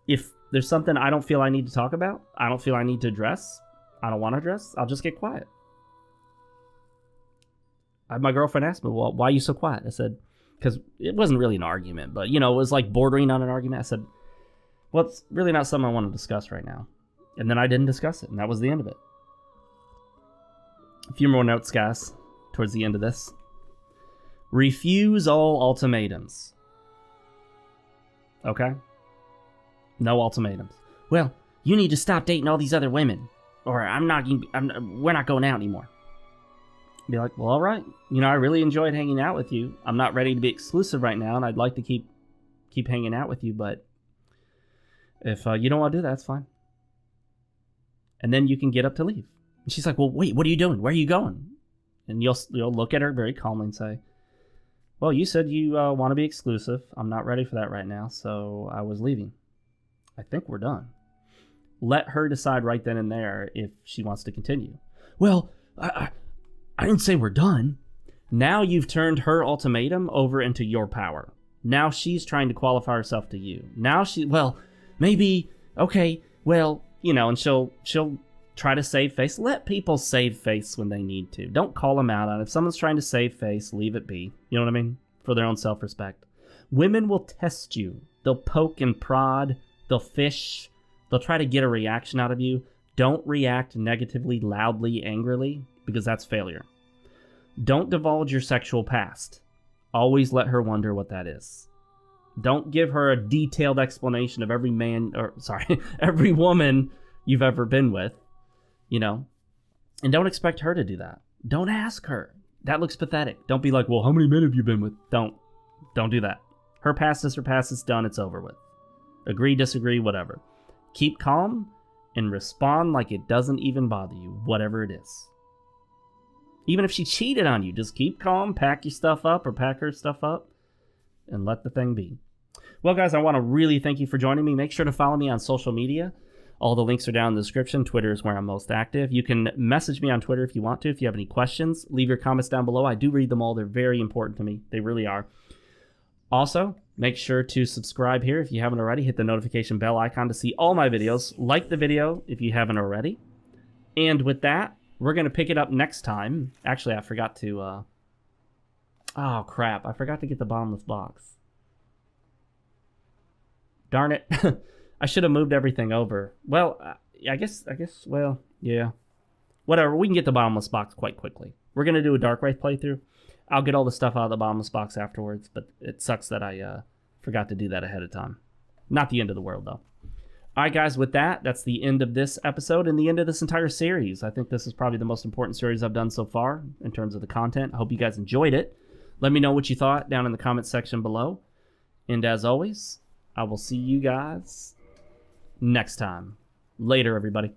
S1: If there's something I don't feel I need to talk about, I don't feel I need to address, I don't want to address, I'll just get quiet. My girlfriend asked me, well, why are you so quiet? I said, because it wasn't really an argument, but, you know, it was like bordering on an argument. I said, well, it's really not something I want to discuss right now. And then I didn't discuss it, and that was the end of it. A few more notes, guys, towards the end of this. Refuse all ultimatums. Okay? No ultimatums. Well, you need to stop dating all these other women, or we're not going out anymore. Be like, well, all right. You know, I really enjoyed hanging out with you. I'm not ready to be exclusive right now, and I'd like to keep hanging out with you, but if you don't want to do that, that's fine. And then you can get up to leave. And she's like, well, wait, what are you doing? Where are you going? And you'll look at her very calmly and say, well, you said you want to be exclusive. I'm not ready for that right now, so I was leaving. I think we're done. Let her decide right then and there if she wants to continue. Well, I didn't say we're done. Now you've turned her ultimatum over into your power. Now she's trying to qualify herself to you. Now well, maybe, okay, well, you know, and she'll try to save face. Let people save face when they need to. Don't call them out on it. If someone's trying to save face, leave it be. You know what I mean? For their own self-respect. Women will test you. They'll poke and prod. They'll fish. They'll try to get a reaction out of you. Don't react negatively, loudly, angrily, because that's failure. Don't divulge your sexual past. Always let her wonder what that is. Don't give her a detailed explanation of every every woman you've ever been with, you know. And don't expect her to do that. Don't ask her. That looks pathetic. Don't be like, well, how many men have you been with? Don't do that. Her past is her past. It's done. It's over with. Agree, disagree, whatever. Keep calm and respond like it doesn't even bother you, whatever it is. Even if she cheated on you, just keep calm, pack your stuff up or pack her stuff up, and let the thing be. Well, guys, I want to really thank you for joining me. Make sure to follow me on social media. All the links are down in the description. Twitter is where I'm most active. You can message me on Twitter if you want to. If you have any questions, leave your comments down below. I do read them all. They're very important to me. They really are. Also, make sure to subscribe here if you haven't already. Hit the notification bell icon to see all my videos. Like the video if you haven't already. And with that, we're going to pick it up next time. Actually, I forgot to... Oh, crap. I forgot to get the bottomless box. Darn it. I should have moved everything over. Well, I guess, well, yeah. Whatever, we can get the bottomless box quite quickly. We're going to do a Dark Wraith playthrough. I'll get all the stuff out of the bottomless box afterwards, but it sucks that I forgot to do that ahead of time. Not the end of the world, though. All right, guys, with that, that's the end of this episode and the end of this entire series. I think this is probably the most important series I've done so far in terms of the content. I hope you guys enjoyed it. Let me know what you thought down in the comments section below. And as always, I will see you guys next time. Later, everybody.